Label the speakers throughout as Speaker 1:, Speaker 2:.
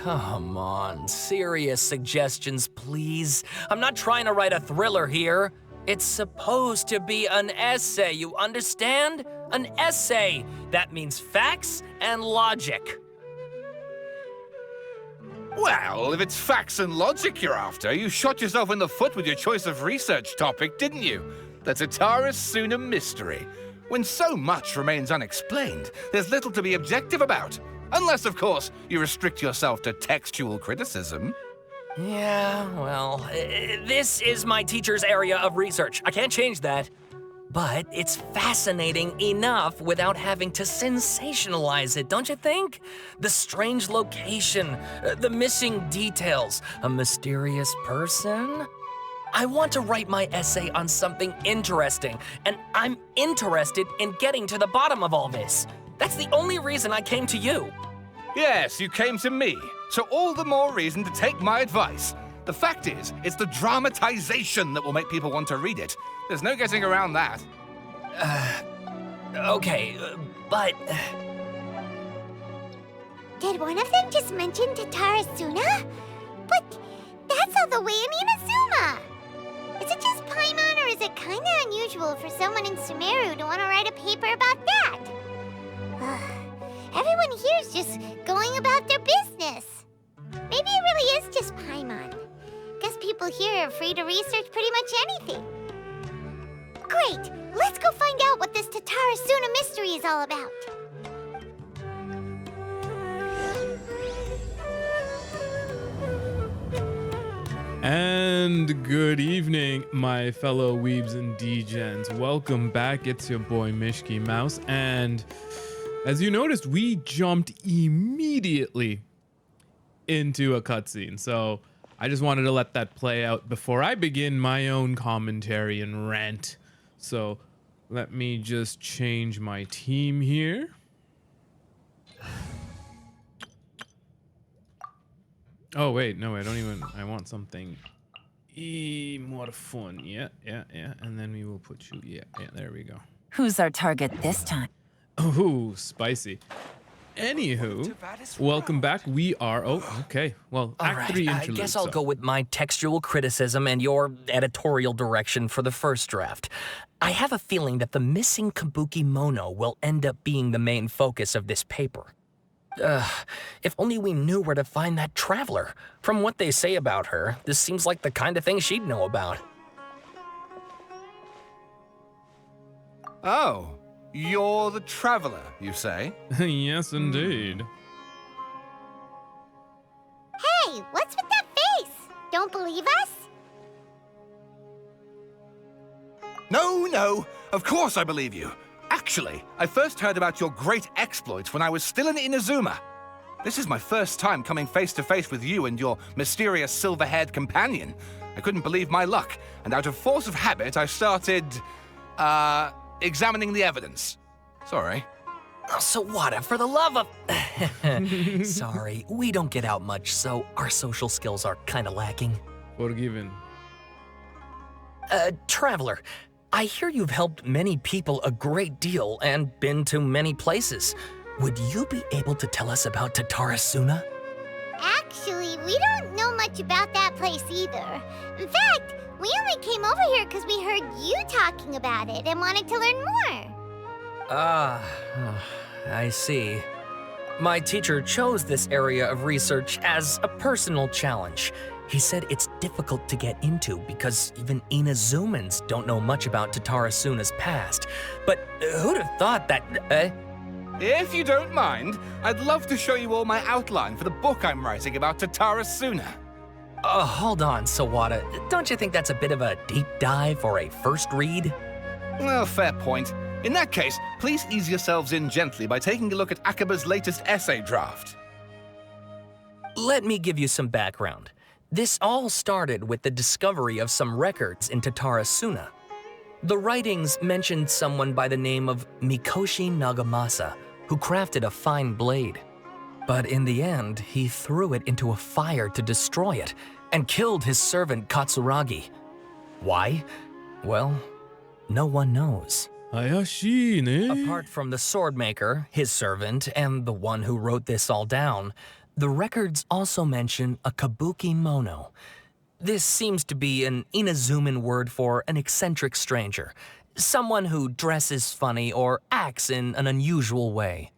Speaker 1: Come on, serious suggestions, please. I'm not trying to write a thriller here. It's supposed to be an essay, you understand? An essay. That means facts and logic.
Speaker 2: Well, if it's facts and logic you're after, you shot yourself in the foot with your choice of research topic, didn't you? The Tatara Suna mystery. When so much remains unexplained, there's little to be objective about. Unless, of course, you restrict yourself to textual criticism.
Speaker 1: Yeah, well, this is my teacher's area of research. I can't change that. But it's fascinating enough without having to sensationalize it, don't you think? The strange location, the missing details, a mysterious person. I want to write my essay on something interesting, and I'm interested in getting to the bottom of all this. That's the only reason I came to you.
Speaker 2: Yes, you came to me, so all the more reason to take my advice. The fact is, it's the dramatization that will make people want to read it. There's no getting around that.
Speaker 1: Okay, but...
Speaker 3: Did one of them just mention Tatara Suna? But that's all the way in Inazuma! Is it just Paimon, or is it kinda unusual for someone in Sumeru to want to write a paper about that? Everyone here's just going about their business. Maybe it really is just Paimon. Guess people here are free to research pretty much anything. Great! Let's go find out what this Tatara Suna mystery is all about.
Speaker 4: And good evening, my fellow weebs and degens. Welcome back. It's your boy Mishky Mouse, and as you noticed, we jumped immediately into a cutscene. So I just wanted to let that play out before I begin my own commentary and rant. So let me just change my team here. Oh, wait, no, I want something more fun. Yeah. And then we will put you, yeah, there we go.
Speaker 5: Who's our target this time?
Speaker 4: Oh, spicy. Anywho, welcome back. We are, okay. Well, Act 3
Speaker 1: I
Speaker 4: interlude.
Speaker 1: guess I'll go with my textual criticism and your editorial direction for the first draft. I have a feeling that the missing Kabuki Mono will end up being the main focus of this paper. If only we knew where to find that traveler. From what they say about her, this seems like the kind of thing she'd know about.
Speaker 2: Oh, you're the traveler, you say?
Speaker 4: Yes, indeed.
Speaker 3: Hey, what's with that face? Don't believe us?
Speaker 2: No, of course I believe you. Actually, I first heard about your great exploits when I was still in Inazuma. This is my first time coming face to face with you and your mysterious silver-haired companion. I couldn't believe my luck, and out of force of habit, I started, examining the evidence. Sorry.
Speaker 1: Oh, Sawada, for the love of... Sorry, we don't get out much, so our social skills are kinda lacking.
Speaker 4: Forgiven.
Speaker 1: Traveler, I hear you've helped many people a great deal and been to many places. Would you be able to tell us about Tatara Suna?
Speaker 3: Actually, we don't know much about that place either. In fact, we only came over here because we heard you talking about it and wanted to learn more.
Speaker 1: I see. My teacher chose this area of research as a personal challenge. He said it's difficult to get into because even Inazumans don't know much about Tatara Suna's past. But who'd have thought that,
Speaker 2: If you don't mind, I'd love to show you all my outline for the book I'm writing about Tatara Suna.
Speaker 1: Hold on, Sawada. Don't you think that's a bit of a deep dive or a first read?
Speaker 2: Well, fair point. In that case, please ease yourselves in gently by taking a look at Akaba's latest essay draft.
Speaker 1: Let me give you some background. This all started with the discovery of some records in Tatara Suna. The writings mentioned someone by the name of Mikoshi Nagamasa, who crafted a fine blade. But in the end, he threw it into a fire to destroy it, and killed his servant Katsuragi. Why? Well, no one knows.
Speaker 4: Hayashi, ne?
Speaker 1: Apart from the sword maker, his servant, and the one who wrote this all down, The records also mention a kabuki mono. This seems to be an Inazuman word for an eccentric stranger, someone who dresses funny or acts in an unusual way.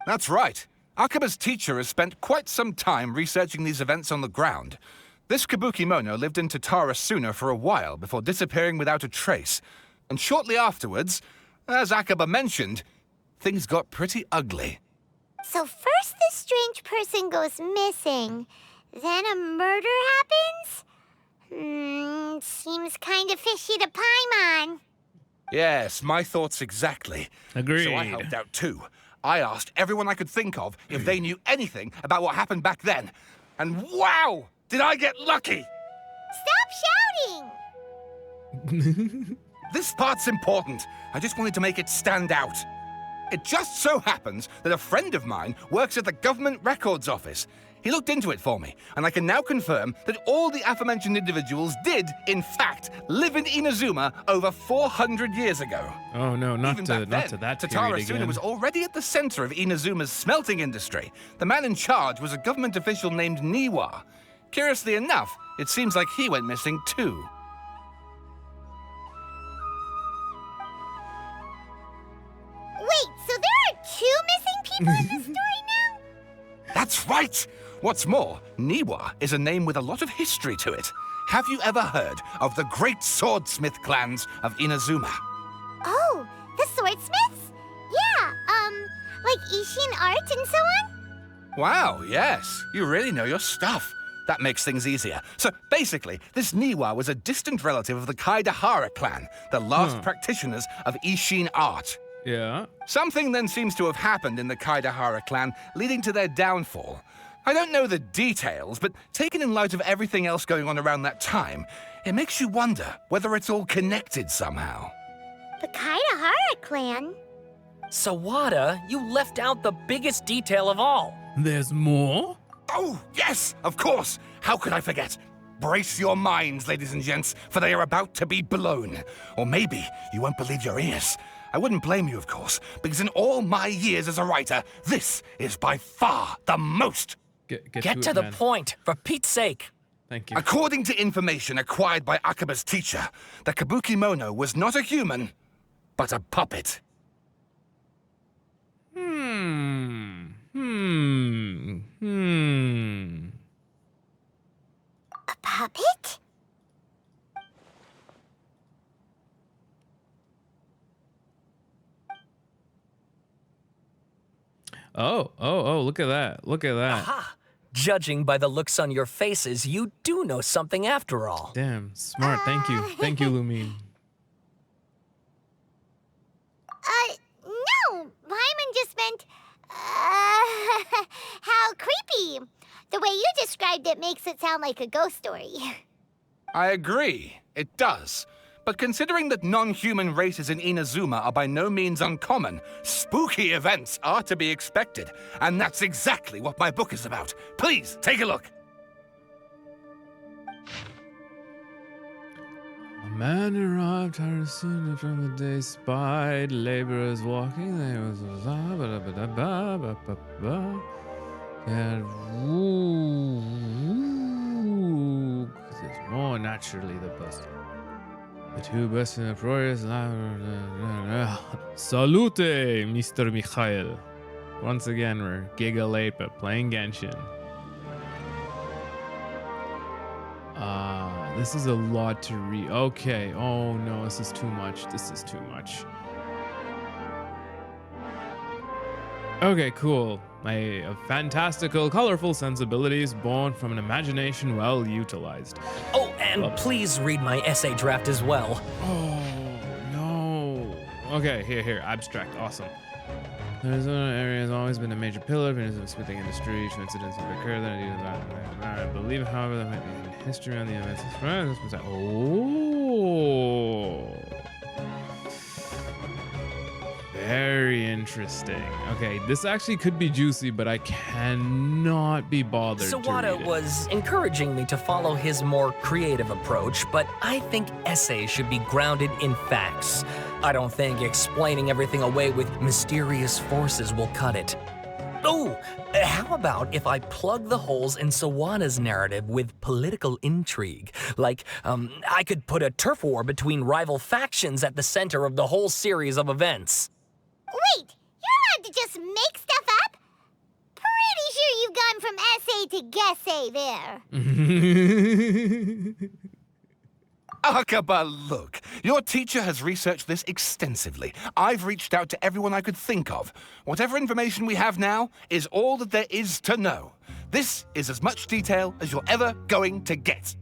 Speaker 2: That's right. Akaba's teacher has spent quite some time researching these events on the ground. This kabuki mono lived in Tatara Suna for a while before disappearing without a trace. And shortly afterwards, as Akaba mentioned, things got pretty ugly.
Speaker 3: So first this strange person goes missing, then a murder happens? Seems kind of fishy to Paimon.
Speaker 2: Yes, my thoughts exactly.
Speaker 4: Agreed.
Speaker 2: So I helped out too. I asked everyone I could think of if they knew anything about what happened back then. And wow, did I get lucky!
Speaker 3: Stop shouting!
Speaker 2: This part's important. I just wanted to make it stand out. It just so happens that a friend of mine works at the Government Records Office. He looked into it for me, and I can now confirm that all the aforementioned individuals did, in fact, live in Inazuma over 400 years ago.
Speaker 4: Oh no, not
Speaker 2: Even
Speaker 4: to
Speaker 2: back then,
Speaker 4: that
Speaker 2: Tatara
Speaker 4: period
Speaker 2: Suna
Speaker 4: again.
Speaker 2: was already at the center of Inazuma's smelting industry. The man in charge was a government official named Niwa. Curiously enough, it seems like he went missing too.
Speaker 3: Wait, so there are two missing people in the story now?
Speaker 2: That's right! What's more, Niwa is a name with a lot of history to it. Have you ever heard of the great swordsmith clans of Inazuma?
Speaker 3: Oh, the swordsmiths? Yeah, like Ishin art and so on?
Speaker 2: Wow, yes. You really know your stuff. That makes things easier. So basically, this Niwa was a distant relative of the Kaidahara clan, the last practitioners of Ishin art.
Speaker 4: Yeah.
Speaker 2: Something then seems to have happened in the Kaidahara clan, leading to their downfall. I don't know the details, but taken in light of everything else going on around that time, it makes you wonder whether it's all connected somehow.
Speaker 3: The Kaidahara clan?
Speaker 1: Sawada, you left out the biggest detail of all.
Speaker 4: There's more?
Speaker 2: Oh, yes, of course. How could I forget? Brace your minds, ladies and gents, for they are about to be blown. Or maybe you won't believe your ears. I wouldn't blame you, of course, because in all my years as a writer, this is by far the most.
Speaker 1: Get to the point, for Pete's sake.
Speaker 4: Thank you.
Speaker 2: According to information acquired by Akaba's teacher, the kabuki mono was not a human, but a puppet.
Speaker 3: A puppet?
Speaker 4: Oh, look at that. Look at that.
Speaker 1: Aha! Judging by the looks on your faces, you do know something after all.
Speaker 4: Damn, smart. Thank you. Thank you, Lumine.
Speaker 3: No! Paimon just meant, how creepy. The way you described it makes it sound like a ghost story.
Speaker 2: I agree, it does. But considering that non-human races in Inazuma are by no means uncommon, spooky events are to be expected. And that's exactly what my book is about. Please, take a look.
Speaker 4: A man arrived soon from the day spied laborers walking. There was there's more naturally the best. The two best in the proyas. Salute, Mr. Mikhail. Once again, we're giga late, but playing Genshin. This is a lot to read. Okay. Oh no, this is too much. This is too much. Okay, cool. My fantastical, colorful sensibilities born from an imagination well utilized.
Speaker 1: Oh, and please read my essay draft as well.
Speaker 4: Oh no. Okay, here. Abstract. Awesome. The Arizona area has always been a major pillar of the smithing industry. True incidents have occurred that I believe, however, there might be history on the events. Oh. Very interesting. Okay, this actually could be juicy, but I cannot be bothered to read
Speaker 1: Sawada
Speaker 4: it.
Speaker 1: was encouraging me to follow his more creative approach, but I think essays should be grounded in facts. I don't think explaining everything away with mysterious forces will cut it. Oh, how about if I plug the holes in Sawana's narrative with political intrigue? Like, I could put a turf war between rival factions at the center of the whole series of events.
Speaker 3: Wait, you're allowed to just make stuff up? Pretty sure you've gone from essay to guessay there.
Speaker 2: Akaba, look. Your teacher has researched this extensively. I've reached out to everyone I could think of. Whatever information we have now is all that there is to know. This is as much detail as you're ever going to get.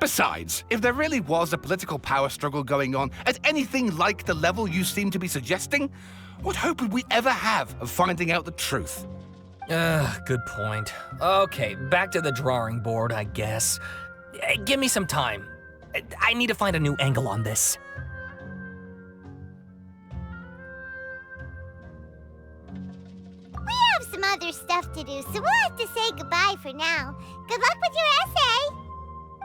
Speaker 2: Besides, if there really was a political power struggle going on at anything like the level you seem to be suggesting, what hope would we ever have of finding out the truth?
Speaker 1: Good point. Okay, back to the drawing board, I guess. Give me some time. I need to find a new angle on this.
Speaker 3: We have some other stuff to do, so we'll have to say goodbye for now. Good luck with your essay!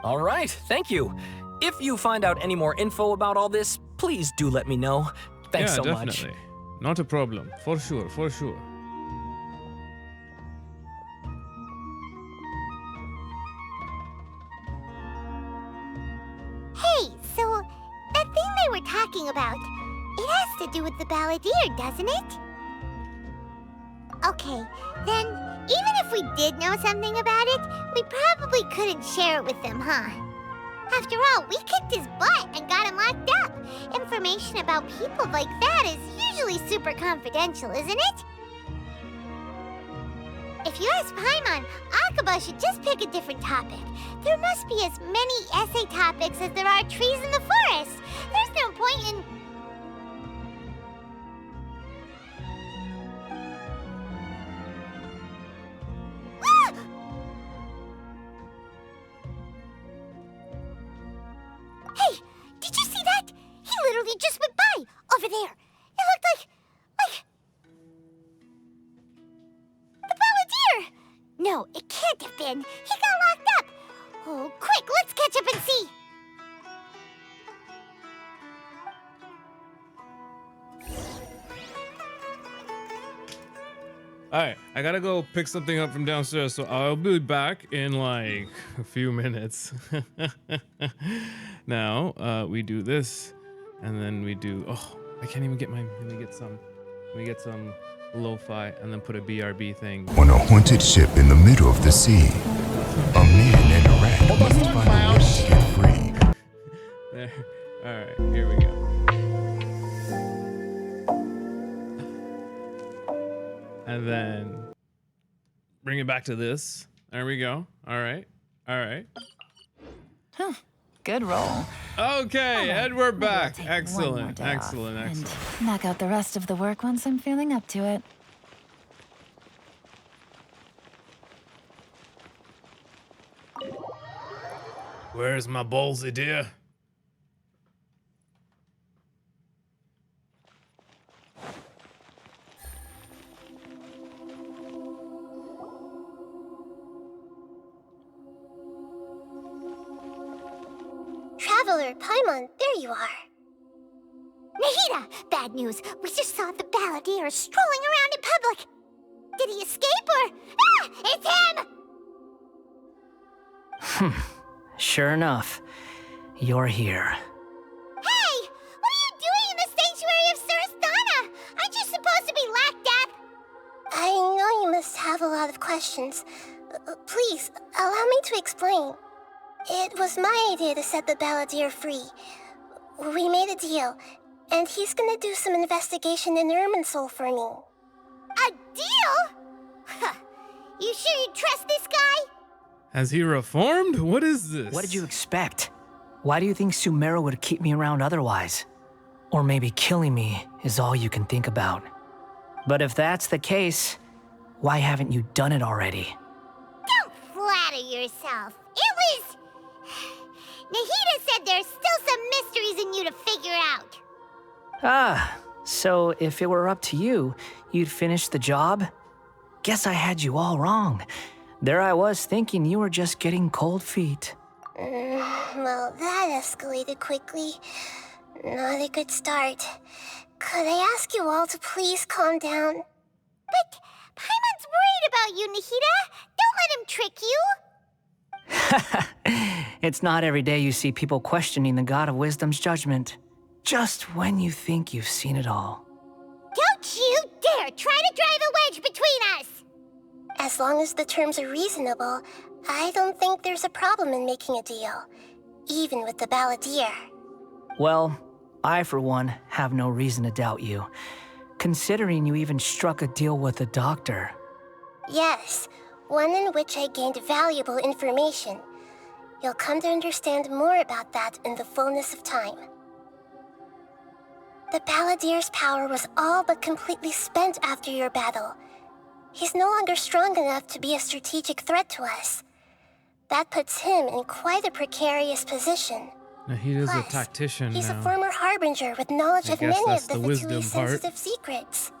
Speaker 1: All right, thank you. If you find out any more info about all this, please do let me know. Thanks so much.
Speaker 4: Definitely. Not a problem. For sure, for sure.
Speaker 3: Hey, so that thing they were talking about, it has to do with the balladeer, doesn't it? Okay, then even if we did know something about it, we probably couldn't share it with them, huh? After all, we kicked his butt and got him locked up. Information about people like that is usually super confidential, isn't it? If you ask Paimon, Akaba should just pick a different topic. There must be as many essay topics as there are trees in the forest. There's no point in... Ah! Hey, did you see that? He literally just went by, over there. It looked like the balladeer! No, it can't have been. He got locked up. Oh, quick, let's catch up and see.
Speaker 4: Alright, I gotta go pick something up from downstairs, so I'll be back in like a few minutes. Now, we do this, and then we do, oh, I can't even get my, let me get some lo-fi, and then put a BRB thing.
Speaker 6: On a haunted ship in the middle of the sea, a man and a rat must find a way to get free.
Speaker 4: There. Alright, here we go. And then bring it back to this. There we go. Alright. Alright.
Speaker 5: Good roll.
Speaker 4: Okay, and we're back.
Speaker 5: Maybe I'll take one more
Speaker 4: Excellent,
Speaker 5: day off
Speaker 4: excellent, excellent.
Speaker 5: And knock out the rest of the work once I'm feeling up to it.
Speaker 4: Where's my ballsy dear?
Speaker 3: Traveler, Paimon, there you are. Nahida! Bad news. We just saw the balladeer strolling around in public. Did he escape or... Ah! It's him!
Speaker 7: Sure enough, you're here.
Speaker 3: Hey! What are you doing in the sanctuary of Surasthana? Aren't you supposed to be locked up? I know you must have a lot of questions. Please, allow me to explain. It was my idea to set the balladeer free. We made a deal, and he's gonna do some investigation in Irminsul for me. A deal? Huh. You sure you trust this guy?
Speaker 4: Has he reformed? What is this?
Speaker 7: What did you expect? Why do you think Sumero would keep me around otherwise? Or maybe killing me is all you can think about. But if that's the case, why haven't you done it already?
Speaker 3: Don't flatter yourself. It was... Nahida said there's still some mysteries in you to figure out.
Speaker 7: Ah, so if it were up to you, you'd finish the job? Guess I had you all wrong. There I was thinking you were just getting cold feet.
Speaker 3: Well, that escalated quickly. Not a good start. Could I ask you all to please calm down? But Paimon's worried about you, Nahida. Don't let him trick you.
Speaker 7: It's not every day you see people questioning the God of Wisdom's judgment. Just when you think you've seen it all.
Speaker 3: Don't you dare try to drive a wedge between us!
Speaker 8: As long as the terms are reasonable, I don't think there's a problem in making a deal, even with the Balladeer.
Speaker 7: Well, I, for one, have no reason to doubt you, considering you even struck a deal with the doctor.
Speaker 8: Yes, one in which I gained valuable information. You'll come to understand more about that in the fullness of time. The Balladeer's power was all but completely spent after your battle. He's no longer strong enough to be a strategic threat to us. That puts him in quite a precarious position.
Speaker 4: Nahida's a
Speaker 8: Plus,
Speaker 4: tactician
Speaker 8: he's
Speaker 4: now.
Speaker 8: a former harbinger with knowledge
Speaker 4: I
Speaker 8: of
Speaker 4: guess
Speaker 8: many
Speaker 4: that's
Speaker 8: of the
Speaker 4: the wisdom
Speaker 8: Fatui's
Speaker 4: part.
Speaker 8: sensitive secrets.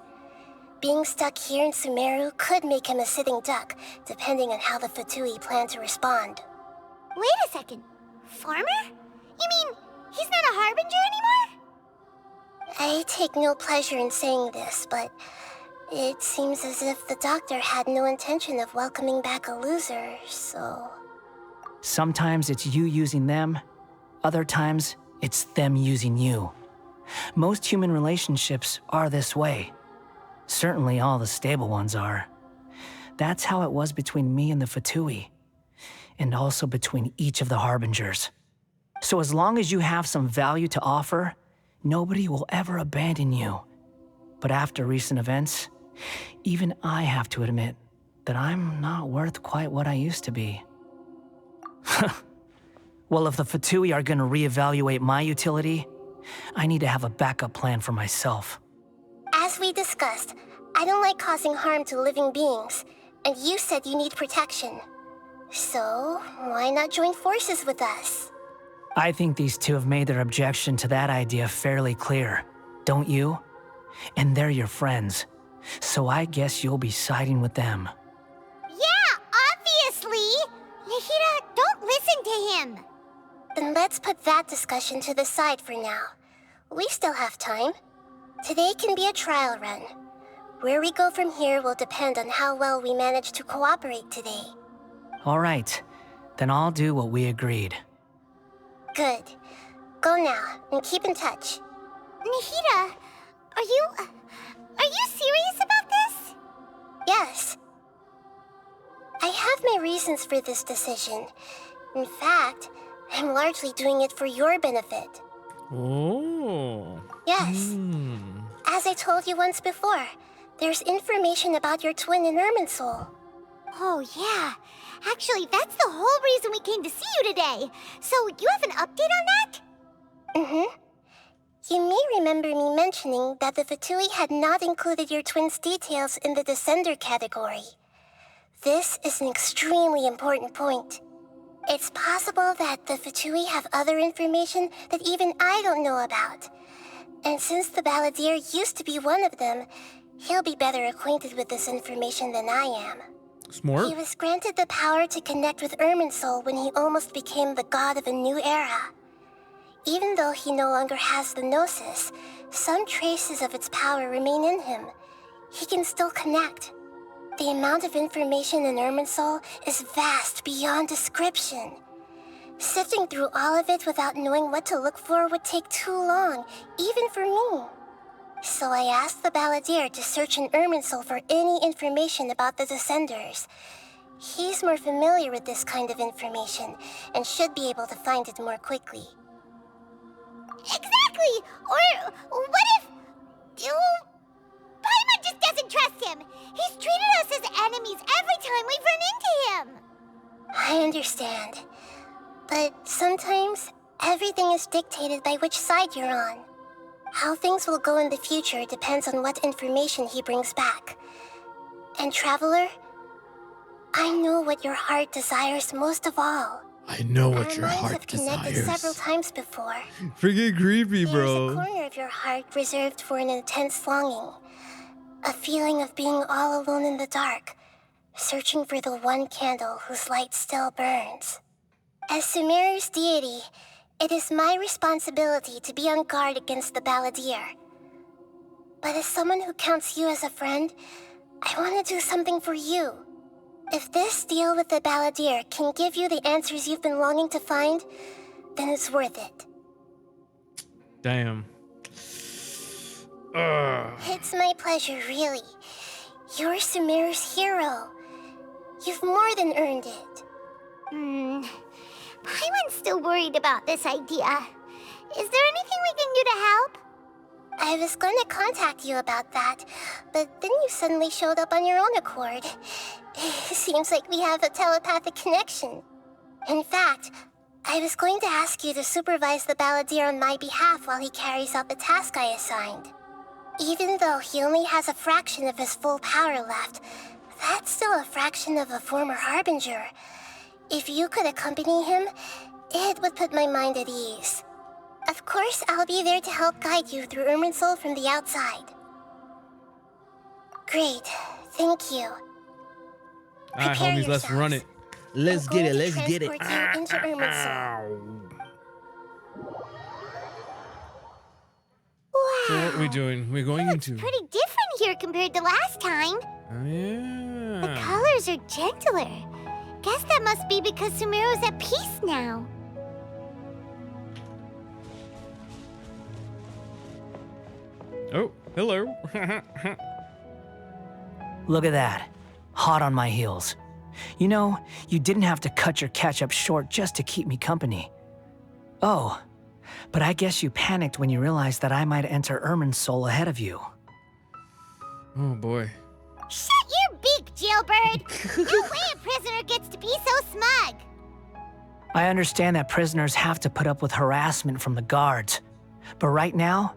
Speaker 8: Being stuck here in Sumeru could make him a sitting duck, depending on how the Fatui plan to respond.
Speaker 3: Wait a second. Farmer? You mean he's not a harbinger anymore?
Speaker 8: I take no pleasure in saying this, but it seems as if the doctor had no intention of welcoming back a loser, so...
Speaker 7: Sometimes it's you using them, other times it's them using you. Most human relationships are this way. Certainly all the stable ones are. That's how it was between me and the Fatui, and also between each of the Harbingers. So as long as you have some value to offer, nobody will ever abandon you. But after recent events, even I have to admit that I'm not worth quite what I used to be. Well, if the Fatui are gonna reevaluate my utility, I need to have a backup plan for myself.
Speaker 8: As we discussed, I don't like causing harm to living beings, and you said you need protection. So, why not join forces with us?
Speaker 7: I think these two have made their objection to that idea fairly clear, don't you? And they're your friends, so I guess you'll be siding with them.
Speaker 3: Yeah, obviously! Nahida, don't listen to him!
Speaker 8: Then let's put that discussion to the side for now. We still have time. Today can be a trial run. Where we go from here will depend on how well we manage to cooperate today.
Speaker 7: All right, then I'll do what we agreed.
Speaker 8: Good. Go now, and keep in touch.
Speaker 3: Nahida, are you serious about this?
Speaker 8: Yes. I have my reasons for this decision. In fact, I'm largely doing it for your benefit.
Speaker 4: Oh.
Speaker 8: Yes. As I told you once before, there's information about your twin in Irminsul.
Speaker 3: Oh, yeah. Actually, that's the whole reason we came to see you today. So, you have an update on that?
Speaker 8: Mm-hmm. You may remember me mentioning that the Fatui had not included your twin's details in the Descender category. This is an extremely important point. It's possible that the Fatui have other information that even I don't know about. And since the Balladeer used to be one of them, he'll be better acquainted with this information than I am.
Speaker 4: Smart.
Speaker 8: He was granted the power to connect with Irminsul when he almost became the god of a new era. Even though he no longer has the Gnosis, some traces of its power remain in him. He can still connect. The amount of information in Irminsul is vast beyond description. Sifting through all of it without knowing what to look for would take too long, even for me. So I asked the Balladeer to search in Irminsul for any information about the Descenders. He's more familiar with this kind of information, and should be able to find it more quickly.
Speaker 3: Exactly! Or what if... Paimon just doesn't trust him! He's treated us as enemies every time we've run into him!
Speaker 8: I understand. But sometimes, everything is dictated by which side you're on. How things will go in the future depends on what information he brings back. And Traveler, I know what your heart desires most of all.
Speaker 4: I know what
Speaker 8: Our
Speaker 4: your
Speaker 8: minds
Speaker 4: heart
Speaker 8: have connected
Speaker 4: desires.
Speaker 8: several times before.
Speaker 4: Freaking creepy,
Speaker 8: There's a
Speaker 4: bro.
Speaker 8: corner of your heart reserved for an intense longing. A feeling of being all alone in the dark, searching for the one candle whose light still burns. As Sumeru's deity, it is my responsibility to be on guard against the Balladeer. But as someone who counts you as a friend, I want to do something for you. If this deal with the balladeer can give you the answers you've been longing to find, then it's worth it.
Speaker 4: Damn.
Speaker 8: It's my pleasure, really. You're Sumeru's hero. You've more than earned it.
Speaker 3: Paimon's still worried about this idea. Is there anything we can do to help?
Speaker 8: I was going to contact you about that, but then you suddenly showed up on your own accord. Seems like we have a telepathic connection. In fact, I was going to ask you to supervise the balladeer on my behalf while he carries out the task I assigned. Even though he only has a fraction of his full power left, that's still a fraction of a former harbinger. If you could accompany him, it would put my mind at ease. Of course, I'll be there to help guide you through Irminsul from the outside. Great, thank you.
Speaker 4: All right,
Speaker 8: Prepare
Speaker 4: homies, let's run it. Let's get it. Let's get it.
Speaker 8: Into Irminsul.
Speaker 3: Wow.
Speaker 4: So what are we doing? We're going
Speaker 3: It's
Speaker 4: into.
Speaker 3: pretty different here compared to last time.
Speaker 4: Oh, yeah.
Speaker 3: The colors are gentler. Guess that must be because Sumeru's at peace now.
Speaker 4: Oh, hello.
Speaker 7: Look at that. Hot on my heels. You know, you didn't have to cut your catch-up short just to keep me company. Oh, but I guess you panicked when you realized that I might enter Irminsul ahead of you.
Speaker 4: Oh boy.
Speaker 3: Shut your beak, jailbird! No way a prisoner gets to be so smug!
Speaker 7: I understand that prisoners have to put up with harassment from the guards, but right now,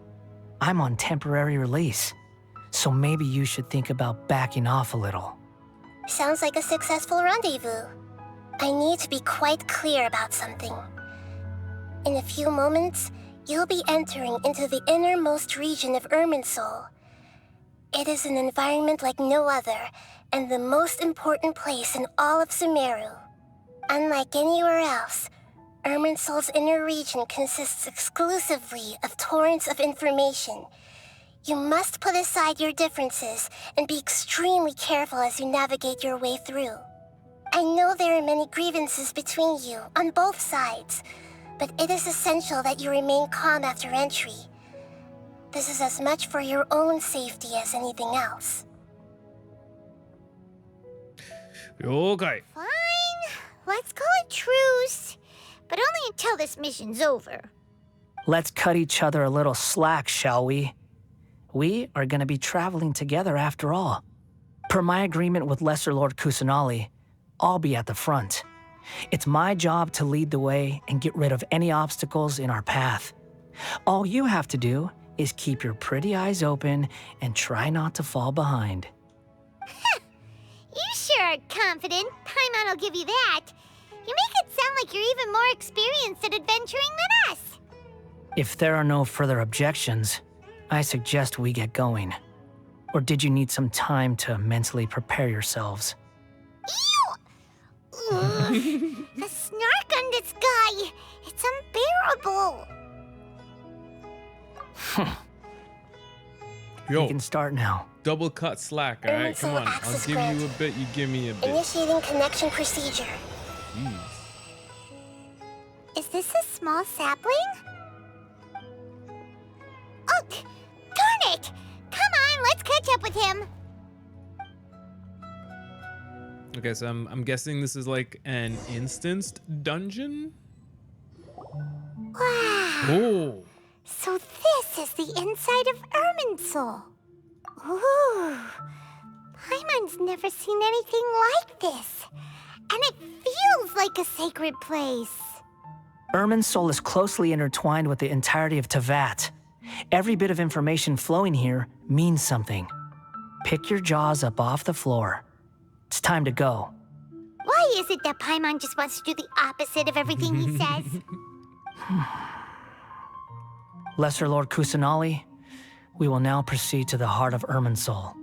Speaker 7: I'm on temporary release. So maybe you should think about backing off a little.
Speaker 8: Sounds like a successful rendezvous. I need to be quite clear about something. In a few moments, you'll be entering into the innermost region of Irminsul. It is an environment like no other, and the most important place in all of Sumeru. Unlike anywhere else, Irminsul's inner region consists exclusively of torrents of information. You must put aside your differences and be extremely careful as you navigate your way through. I know there are many grievances between you on both sides, but it is essential that you remain calm after entry. This is as much for your own safety as anything else.
Speaker 4: Okay.
Speaker 3: Fine. Let's call it truce. But only until this mission's over.
Speaker 7: Let's cut each other a little slack, shall we? We are going to be traveling together after all. Per my agreement with Lesser Lord Kusanali, I'll be at the front. It's my job to lead the way and get rid of any obstacles in our path. All you have to do is keep your pretty eyes open and try not to fall behind.
Speaker 3: You sure are confident. Paimon will give you that. You make it sound like you're even more experienced at adventuring than us.
Speaker 7: If there are no further objections, I suggest we get going. Or did you need some time to mentally prepare yourselves?
Speaker 3: Ew! Ugh, the snark on this guy. It's unbearable.
Speaker 4: Yo,
Speaker 7: We can start now.
Speaker 4: double cut slack, all right? Come on. I'll
Speaker 8: Access
Speaker 4: give you a
Speaker 8: granted.
Speaker 4: bit, you give me a bit.
Speaker 8: Initiating connection procedure.
Speaker 4: Jeez.
Speaker 3: Is this a small sapling? Oh, darn it! Come on, let's catch up with him.
Speaker 4: Okay, so I'm guessing this is like an instanced dungeon?
Speaker 3: Wow.
Speaker 4: Oh.
Speaker 3: So this is the inside of Irminsul. Ooh. Paimon's never seen anything like this. And it feels like a sacred place.
Speaker 7: Irminsul is closely intertwined with the entirety of Tevat. Every bit of information flowing here means something. Pick your jaws up off the floor. It's time to go.
Speaker 3: Why is it that Paimon just wants to do the opposite of everything he says?
Speaker 7: Lesser Lord Kusanali, we will now proceed to the heart of Irminsul.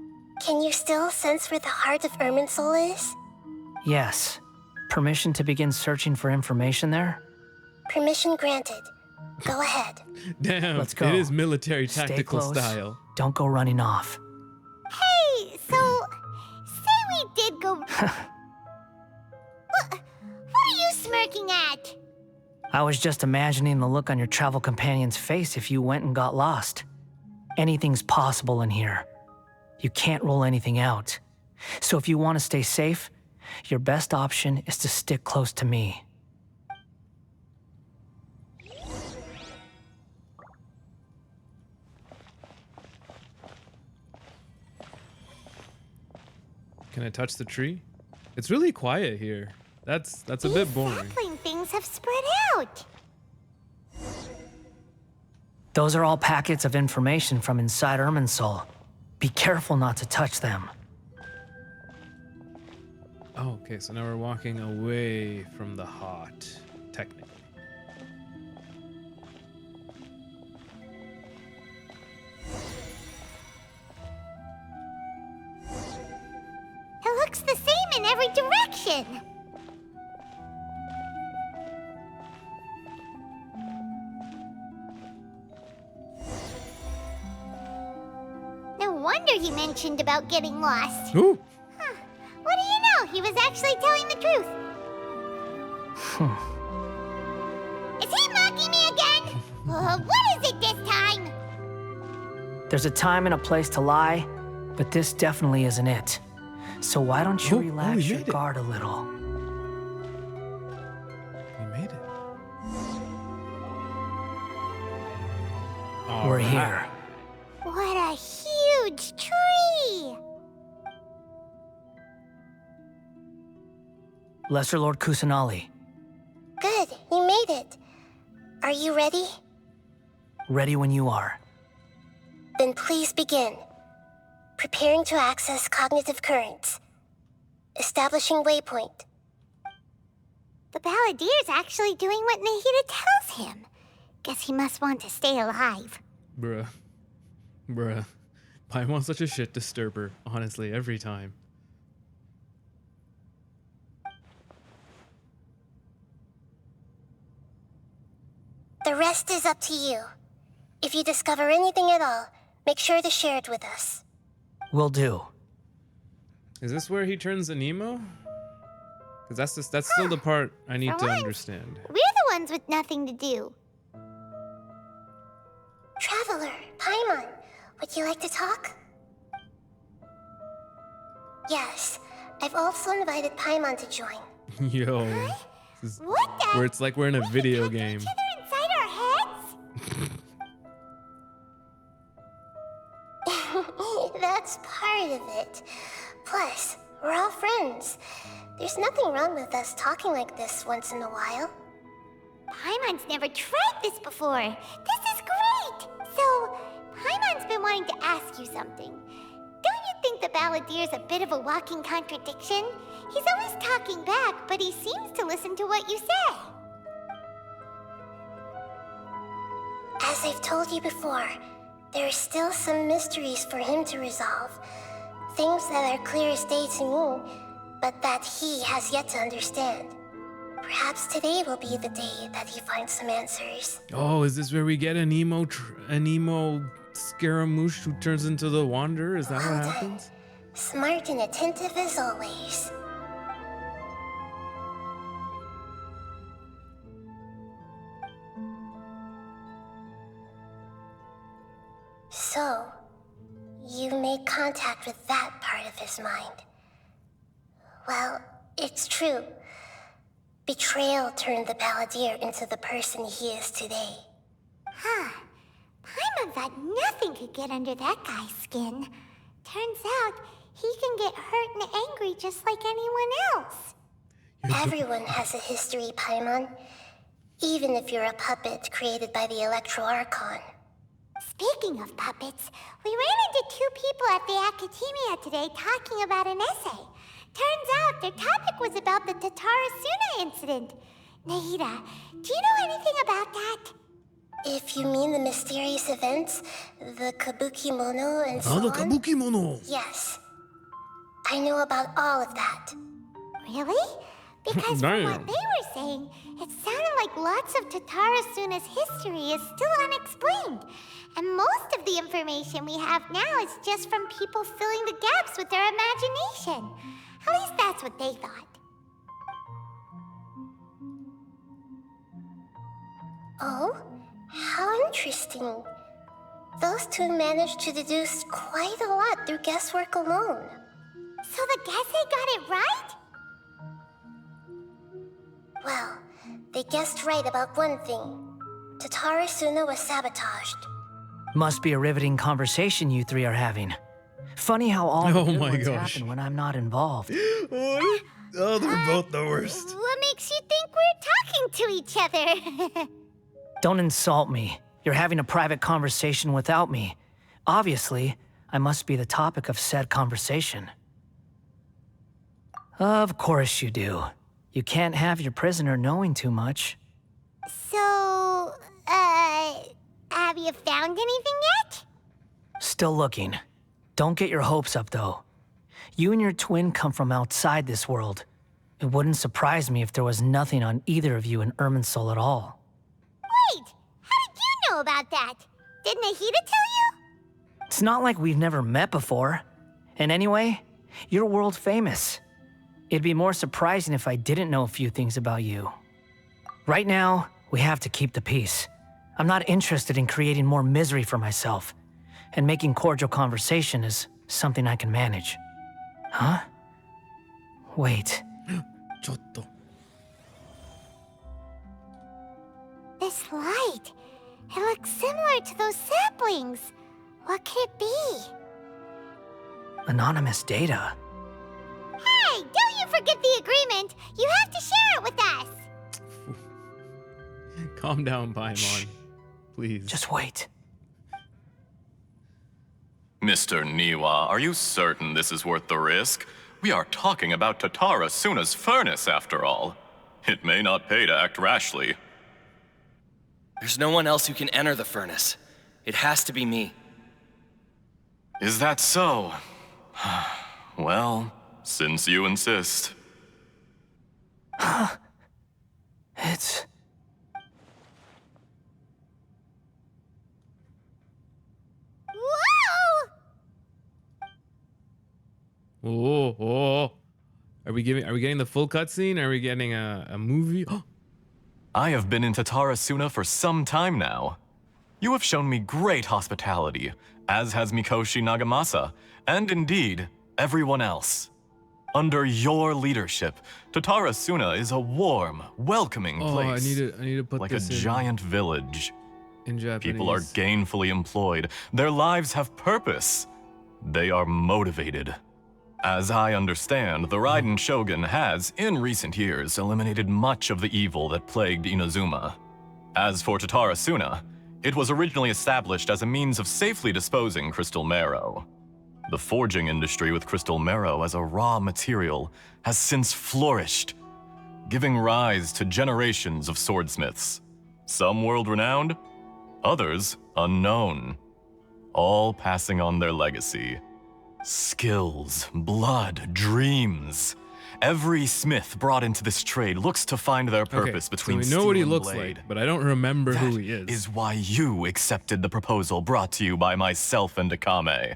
Speaker 8: Can you still sense where the heart of Irminsul is?
Speaker 7: Yes. Permission to begin searching for information there?
Speaker 8: Permission granted. Go ahead.
Speaker 4: Damn,
Speaker 7: Let's go.
Speaker 4: it is military
Speaker 7: Stay
Speaker 4: tactical
Speaker 7: close.
Speaker 4: style.
Speaker 7: Don't go running off.
Speaker 3: Hey, so What are you smirking at?
Speaker 7: I was just imagining the look on your travel companion's face if you went and got lost. Anything's possible in here. You can't rule anything out. So if you want to stay safe, your best option is to stick close to me.
Speaker 4: Can I touch the tree? It's really quiet here. That's a bit boring.
Speaker 3: Sapling things have spread out.
Speaker 7: Those are all packets of information from inside Irminsul. Be careful not to touch them.
Speaker 4: Oh, okay, so now we're walking away from the hot, technically.
Speaker 3: It looks the same in every direction. No wonder he mentioned about getting lost.
Speaker 4: Ooh!
Speaker 3: Huh. What do you know? He was actually telling the truth. Is he mocking me again? What is it this time?
Speaker 7: There's a time and a place to lie, but this definitely isn't it. So why don't you
Speaker 4: we
Speaker 7: relax your
Speaker 4: made it.
Speaker 7: guard a little?
Speaker 4: We made it.
Speaker 7: We're
Speaker 4: Alright.
Speaker 7: here.
Speaker 3: What a huge tree!
Speaker 7: Lesser Lord Kusanali,
Speaker 8: Good, you made it. Are you ready?
Speaker 7: ready when you are.
Speaker 8: Then please begin. Preparing to access cognitive currents. Establishing waypoint.
Speaker 3: The Balladier's actually doing what Nahida tells him. Guess he must want to stay alive.
Speaker 4: Bruh. Paimon's such a shit disturber, honestly, every time.
Speaker 8: The rest is up to you. If you discover anything at all, make sure to share it with us.
Speaker 7: Will do.
Speaker 4: Is this where he turns an emo? Because that's still the part I need
Speaker 3: For
Speaker 4: to
Speaker 3: once,
Speaker 4: understand.
Speaker 3: We're the ones with nothing to do.
Speaker 8: Traveler, Paimon, would you like to talk? Yes, I've also invited Paimon to join.
Speaker 4: Yo. This is
Speaker 3: What the?
Speaker 4: where it's like we're in a video game.
Speaker 3: Each other inside our heads?
Speaker 8: That's part of it. Plus, we're all friends. There's nothing wrong with us talking like this once in a while.
Speaker 3: Paimon's never tried this before. This is great! So, Paimon's been wanting to ask you something. Don't you think the Balladier's a bit of a walking contradiction? He's always talking back, but he seems to listen to what you say.
Speaker 8: As I've told you before, there are still some mysteries for him to resolve. Things that are clear as day to me, but that he has yet to understand. Perhaps today will be the day that he finds some answers.
Speaker 4: Oh, is this where we get an emo Scaramouche who turns into the Wanderer? Is that what happens?
Speaker 8: Smart and attentive as always. So, you made contact with that part of his mind. Well, it's true. Betrayal turned the Balladeer into the person he is today.
Speaker 3: Huh. Paimon thought nothing could get under that guy's skin. Turns out, he can get hurt and angry just like anyone else.
Speaker 8: Everyone has a history, Paimon. Even if you're a puppet created by the Electro Archon.
Speaker 3: Speaking of puppets, we ran into two people at the Academia today talking about an essay. Turns out their topic was about the Tatarasuna incident. Nahida, do you know anything about that?
Speaker 8: If you mean the mysterious events, the Kabuki Mono and so on?
Speaker 4: Mono!
Speaker 8: Yes. I know about all of that.
Speaker 3: Really? Because from what
Speaker 4: Damn.
Speaker 3: they were saying, it sounded like lots of Tatarasuna's history is still unexplained. And most of the information we have now is just from people filling the gaps with their imagination. At least that's what they thought.
Speaker 8: Oh, how interesting. Those two managed to deduce quite a lot through guesswork alone.
Speaker 3: So the Gase got it right?
Speaker 8: Well, they guessed right about one thing. Tatara Suna was sabotaged.
Speaker 7: Must be a riveting conversation you three are having. Funny how all the
Speaker 4: Oh
Speaker 7: good
Speaker 4: my
Speaker 7: ones
Speaker 4: gosh.
Speaker 7: happen when I'm not involved.
Speaker 4: Oh, they're both the worst.
Speaker 3: What makes you think we're talking to each other?
Speaker 7: Don't insult me. You're having a private conversation without me. Obviously, I must be the topic of said conversation. Of course you do. You can't have your prisoner knowing too much.
Speaker 3: So, have you found anything yet?
Speaker 7: Still looking. Don't get your hopes up, though. You and your twin come from outside this world. It wouldn't surprise me if there was nothing on either of you in Irminsul at all.
Speaker 3: Wait, how did you know about that? Did Nahida tell you?
Speaker 7: It's not like we've never met before. And anyway, you're world famous. It'd be more surprising if I didn't know a few things about you. Right now, we have to keep the peace. I'm not interested in creating more misery for myself. And making cordial conversation is something I can manage. Huh? Wait.
Speaker 4: Chotto.
Speaker 3: This light. It looks similar to those saplings. What could it be?
Speaker 7: Anonymous data.
Speaker 3: Hey, don't you forget the agreement. You have to share it with us.
Speaker 4: Calm down, Paimon. Please.
Speaker 7: Just wait.
Speaker 9: Mr. Niwa, are you certain this is worth the risk? We are talking about Tatara Suna's furnace, after all. It may not pay to act rashly.
Speaker 10: There's no one else who can enter the furnace. It has to be me.
Speaker 9: Is that so? Well, since you insist.
Speaker 7: It's...
Speaker 3: Whoa!
Speaker 4: Oh. Are we getting the full cutscene? Are we getting a movie?
Speaker 9: I have been in Tatara Suna for some time now. You have shown me great hospitality, as has Mikoshi Nagamasa, and indeed, everyone else. Under your leadership, Tatara Suna is a warm, welcoming place.
Speaker 4: I need to put
Speaker 9: like
Speaker 4: this
Speaker 9: a giant village.
Speaker 4: in Japanese.
Speaker 9: People are gainfully employed. Their lives have purpose. They are motivated. As I understand, the Raiden Shogun has, in recent years, eliminated much of the evil that plagued Inazuma. As for Tatara Suna, it was originally established as a means of safely disposing crystal marrow. The forging industry with crystal marrow as a raw material has since flourished, giving rise to generations of swordsmiths. Some world-renowned, others unknown, all passing on their legacy. Skills, blood, dreams. Every smith brought into this trade looks to find their purpose between
Speaker 4: so we know what he
Speaker 9: steel and
Speaker 4: looks
Speaker 9: blade.
Speaker 4: like, but I don't remember who
Speaker 9: That
Speaker 4: he is.
Speaker 9: is why you accepted the proposal brought to you by myself and Akame.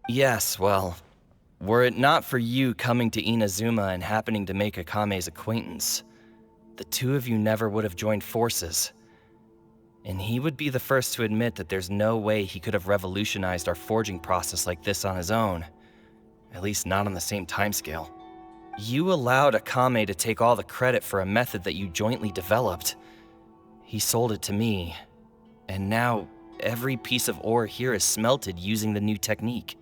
Speaker 10: Yes, well, were it not for you coming to Inazuma and happening to make Akame's acquaintance, the two of you never would have joined forces. And he would be the first to admit that there's no way he could have revolutionized our forging process like this on his own. At least not on the same timescale. You allowed Akame to take all the credit for a method that you jointly developed. He sold it to me, and now every piece of ore here is smelted using the new technique.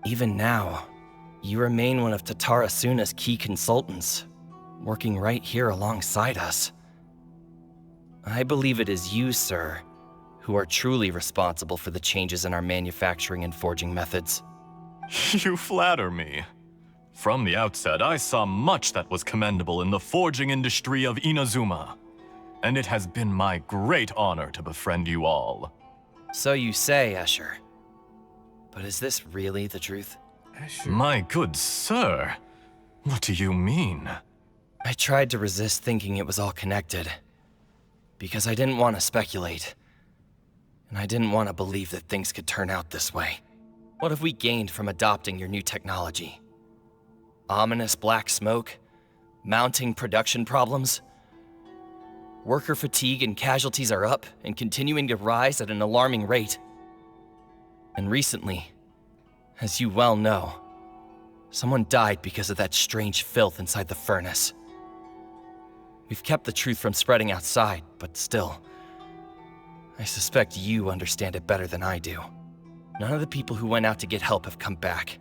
Speaker 10: Even now, you remain one of Tatara Suna's key consultants, working right here alongside us. I believe it is you, sir, who are truly responsible for the changes in our manufacturing and forging methods.
Speaker 9: You flatter me. From the outset, I saw much that was commendable in the forging industry of Inazuma, and it has been my great honor to befriend you all.
Speaker 10: So you say, Escher. But is this really the truth?
Speaker 9: My good sir, what do you mean?
Speaker 10: I tried to resist thinking it was all connected, because I didn't want to speculate, and I didn't want to believe that things could turn out this way. What have we gained from adopting your new technology? Ominous black smoke, mounting production problems. Worker fatigue and casualties are up and continuing to rise at an alarming rate. And recently, as you well know, someone died because of that strange filth inside the furnace. We've kept the truth from spreading outside, but still, I suspect you understand it better than I do. None of the people who went out to get help have come back.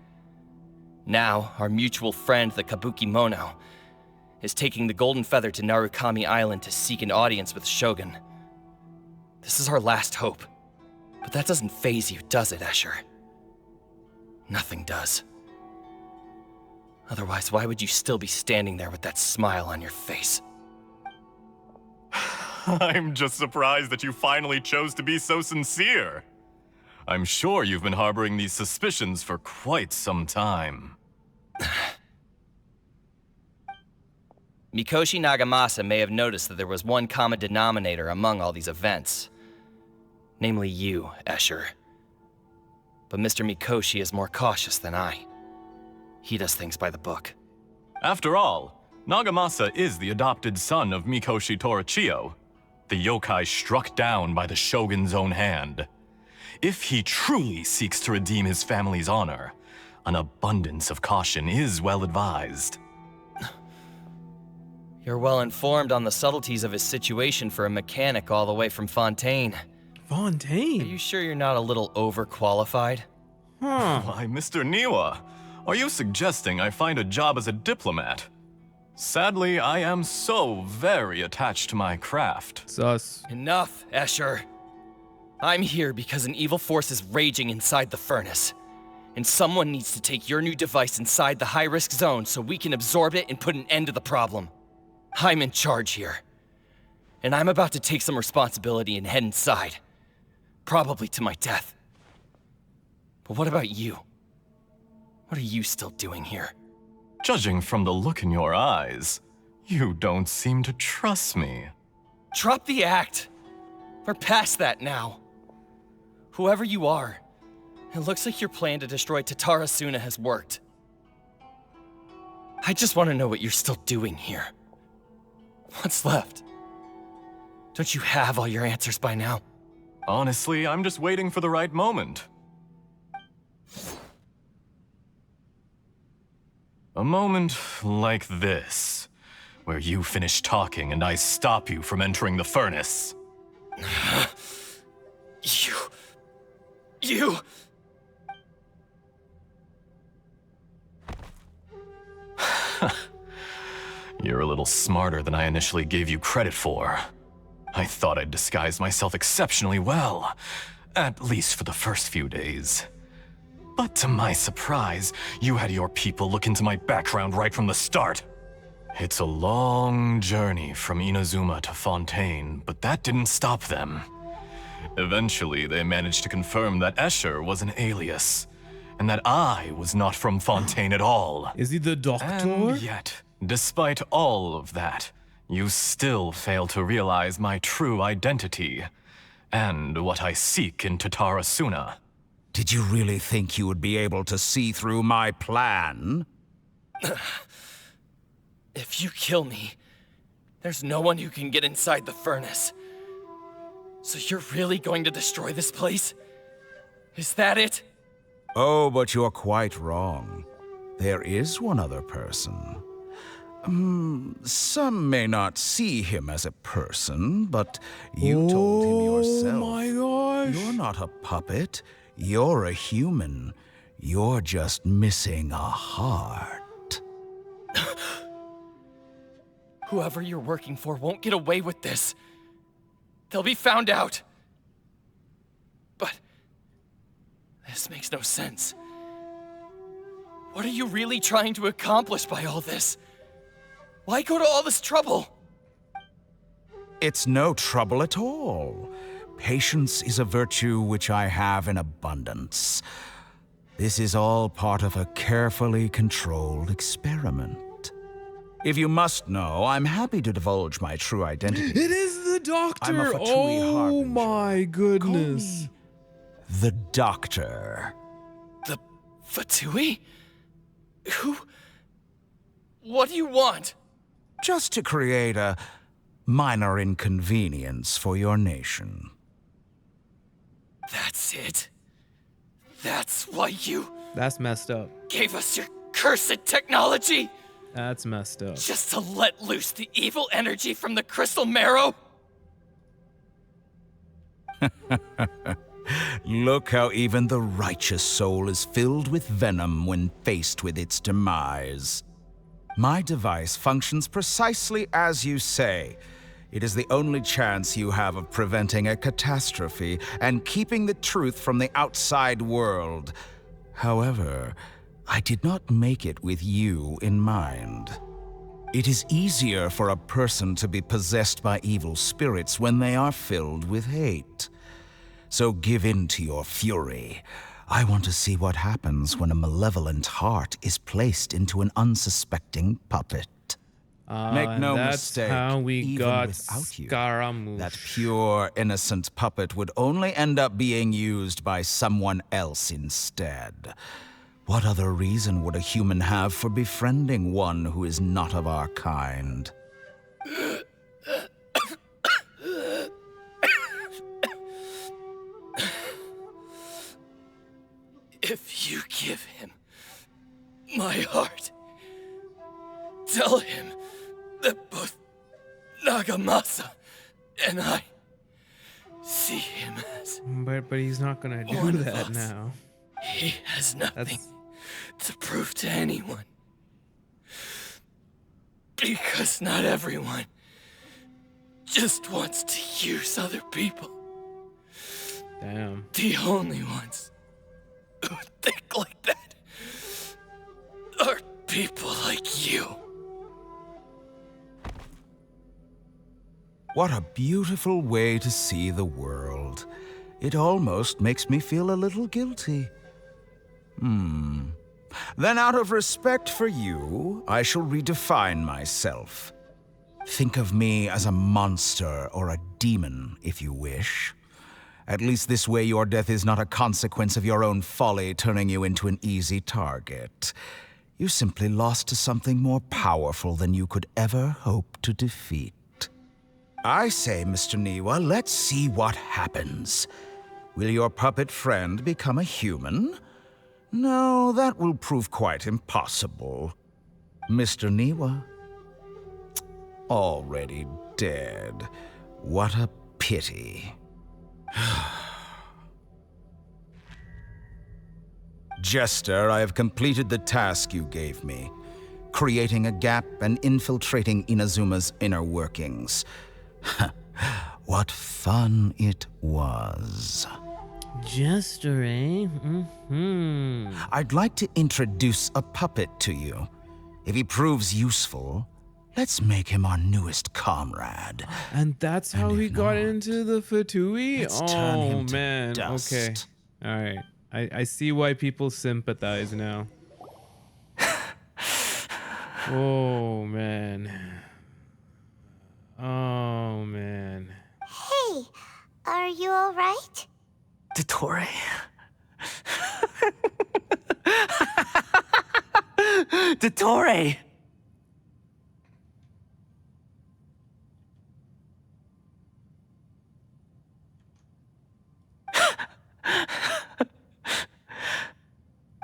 Speaker 10: Now, our mutual friend, the Kabuki Mono, is taking the Golden Feather to Narukami Island to seek an audience with Shogun. This is our last hope. But that doesn't faze you, does it, Escher? Nothing does. Otherwise, why would you still be standing there with that smile on your face?
Speaker 9: I'm just surprised that you finally chose to be so sincere. I'm sure you've been harboring these suspicions for quite some time.
Speaker 10: Mikoshi Nagamasa may have noticed that there was one common denominator among all these events. Namely you, Escher. But Mr. Mikoshi is more cautious than I. He does things by the book.
Speaker 9: After all, Nagamasa is the adopted son of Mikoshi Torichio, the yokai struck down by the Shogun's own hand. If he truly seeks to redeem his family's honor, an abundance of caution is well advised.
Speaker 10: You're well informed on the subtleties of his situation for a mechanic all the way from Fontaine.
Speaker 4: Fontaine?
Speaker 10: Are you sure you're not a little overqualified?
Speaker 9: Why, Mr. Niwa, are you suggesting I find a job as a diplomat? Sadly, I am so very attached to my craft.
Speaker 4: Sus.
Speaker 10: Enough, Escher. I'm here because an evil force is raging inside the furnace. And someone needs to take your new device inside the high-risk zone so we can absorb it and put an end to the problem. I'm in charge here. And I'm about to take some responsibility and head inside. Probably to my death. But what about you? What are you still doing here?
Speaker 9: Judging from the look in your eyes, you don't seem to trust me.
Speaker 10: Drop the act. We're past that now. Whoever you are, it looks like your plan to destroy Tatarasuna has worked. I just want to know what you're still doing here. What's left? Don't you have all your answers by now?
Speaker 9: Honestly, I'm just waiting for the right moment. A moment like this, where you finish talking and I stop you from entering the furnace.
Speaker 10: You...
Speaker 9: You're a little smarter than I initially gave you credit for. I thought I'd disguised myself exceptionally well, at least for the first few days. But to my surprise, you had your people look into my background right from the start. It's a long journey from Inazuma to Fontaine, but that didn't stop them. Eventually, they managed to confirm that Escher was an alias, and that I was not from Fontaine at all.
Speaker 4: Is he the doctor?
Speaker 9: And yet, despite all of that, you still fail to realize my true identity, and what I seek in Tatarasuna.
Speaker 11: Did you really think you would be able to see through my plan?
Speaker 10: If you kill me, there's no one who can get inside the furnace. So you're really going to destroy this place? Is that it?
Speaker 11: Oh, but you're quite wrong. There is one other person. Some may not see him as a person, but you told him yourself.
Speaker 4: Oh my gosh.
Speaker 11: You're not a puppet. You're a human. You're just missing a heart.
Speaker 10: Whoever you're working for won't get away with this. They'll be found out. But this makes no sense. What are you really trying to accomplish by all this? Why go to all this trouble?
Speaker 11: It's no trouble at all. Patience is a virtue which I have in abundance. This is all part of a carefully controlled experiment. If you must know, I'm happy to divulge my true identity.
Speaker 4: It is the doctor.
Speaker 11: I'm a Fatui
Speaker 4: Oh
Speaker 11: harbinger.
Speaker 4: my goodness.
Speaker 11: The Doctor.
Speaker 10: The Fatui?
Speaker 1: What do you want?
Speaker 11: Just to create a minor inconvenience for your nation.
Speaker 1: That's it? That's why you
Speaker 4: That's messed up.
Speaker 1: gave us your cursed technology?
Speaker 4: That's messed up.
Speaker 1: Just to let loose the evil energy from the crystal marrow?
Speaker 11: Look how even the righteous soul is filled with venom when faced with its demise. My device functions precisely as you say. It is the only chance you have of preventing a catastrophe and keeping the truth from the outside world. However, I did not make it with you in mind. It is easier for a person to be possessed by evil spirits when they are filled with hate. So give in to your fury. I want to see what happens when a malevolent heart is placed into an unsuspecting puppet. Make no
Speaker 4: that's
Speaker 11: mistake,
Speaker 4: how we
Speaker 11: even
Speaker 4: got
Speaker 11: without you,
Speaker 4: Scaramouche.
Speaker 11: that pure, innocent puppet would only end up being used by someone else instead. What other reason would a human have for befriending one who is not of our kind?
Speaker 1: If you give him my heart, tell him that both Nagamasa and I see him as
Speaker 4: But he's not gonna do
Speaker 1: one of
Speaker 4: that
Speaker 1: us.
Speaker 4: now.
Speaker 1: He has nothing to prove to anyone. Because not everyone just wants to use other people.
Speaker 4: Damn.
Speaker 1: The only ones who think like that are people like you.
Speaker 11: What a beautiful way to see the world. It almost makes me feel a little guilty. Then out of respect for you, I shall redefine myself. Think of me as a monster or a demon, if you wish. At least this way your death is not a consequence of your own folly turning you into an easy target. You simply lost to something more powerful than you could ever hope to defeat. I say, Mr. Niwa, let's see what happens. Will your puppet friend become a human? No, that will prove quite impossible. Mr. Niwa? Already dead. What a pity. Jester, I have completed the task you gave me, creating a gap and infiltrating Inazuma's inner workings. What fun it was.
Speaker 4: Jester, eh?
Speaker 11: I'd like to introduce a puppet to you. If he proves useful, let's make him our newest comrade.
Speaker 4: And that's how he got into the Fatui?
Speaker 11: let's turn him to
Speaker 4: man.
Speaker 11: dust.
Speaker 4: Okay. All right. I see why people sympathize now. Oh, man. Oh, man.
Speaker 3: Hey, are you all right?
Speaker 7: Dottore? Dottore!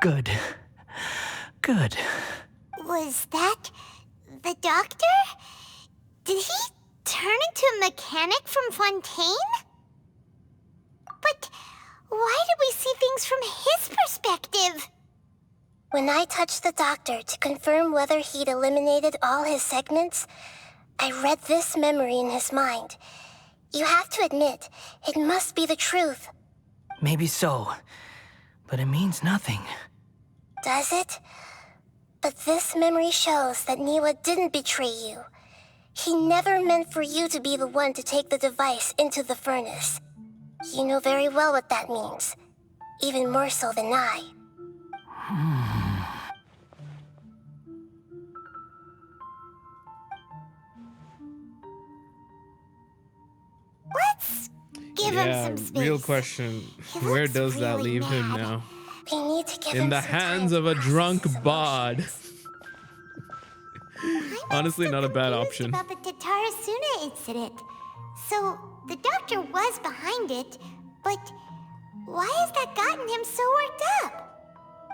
Speaker 7: Good. Good.
Speaker 3: Was that the doctor? Did he turn into a mechanic from Fontaine? But why did we see things from his perspective?
Speaker 8: When I touched the doctor to confirm whether he'd eliminated all his segments, I read this memory in his mind. You have to admit, it must be the truth.
Speaker 7: Maybe so, but it means nothing.
Speaker 8: Does it? But this memory shows that Niwa didn't betray you. He never meant for you to be the one to take the device into the furnace. You know very well what that means. Even more so than I.
Speaker 3: Let's give him some space.
Speaker 4: Real question.
Speaker 3: He
Speaker 4: Where
Speaker 3: looks
Speaker 4: does that
Speaker 3: really
Speaker 4: leave him
Speaker 3: mad.
Speaker 4: now?
Speaker 8: We need to give
Speaker 4: In
Speaker 8: him
Speaker 4: the
Speaker 8: some
Speaker 4: hands
Speaker 8: time
Speaker 4: of
Speaker 8: to
Speaker 4: a
Speaker 8: process
Speaker 4: drunk
Speaker 8: his
Speaker 4: bod.
Speaker 8: emotions.
Speaker 4: Honestly, not a bad
Speaker 3: confused
Speaker 4: option.
Speaker 3: about the Tatarasuna incident. So, the doctor was behind it, but why has that gotten him so worked up?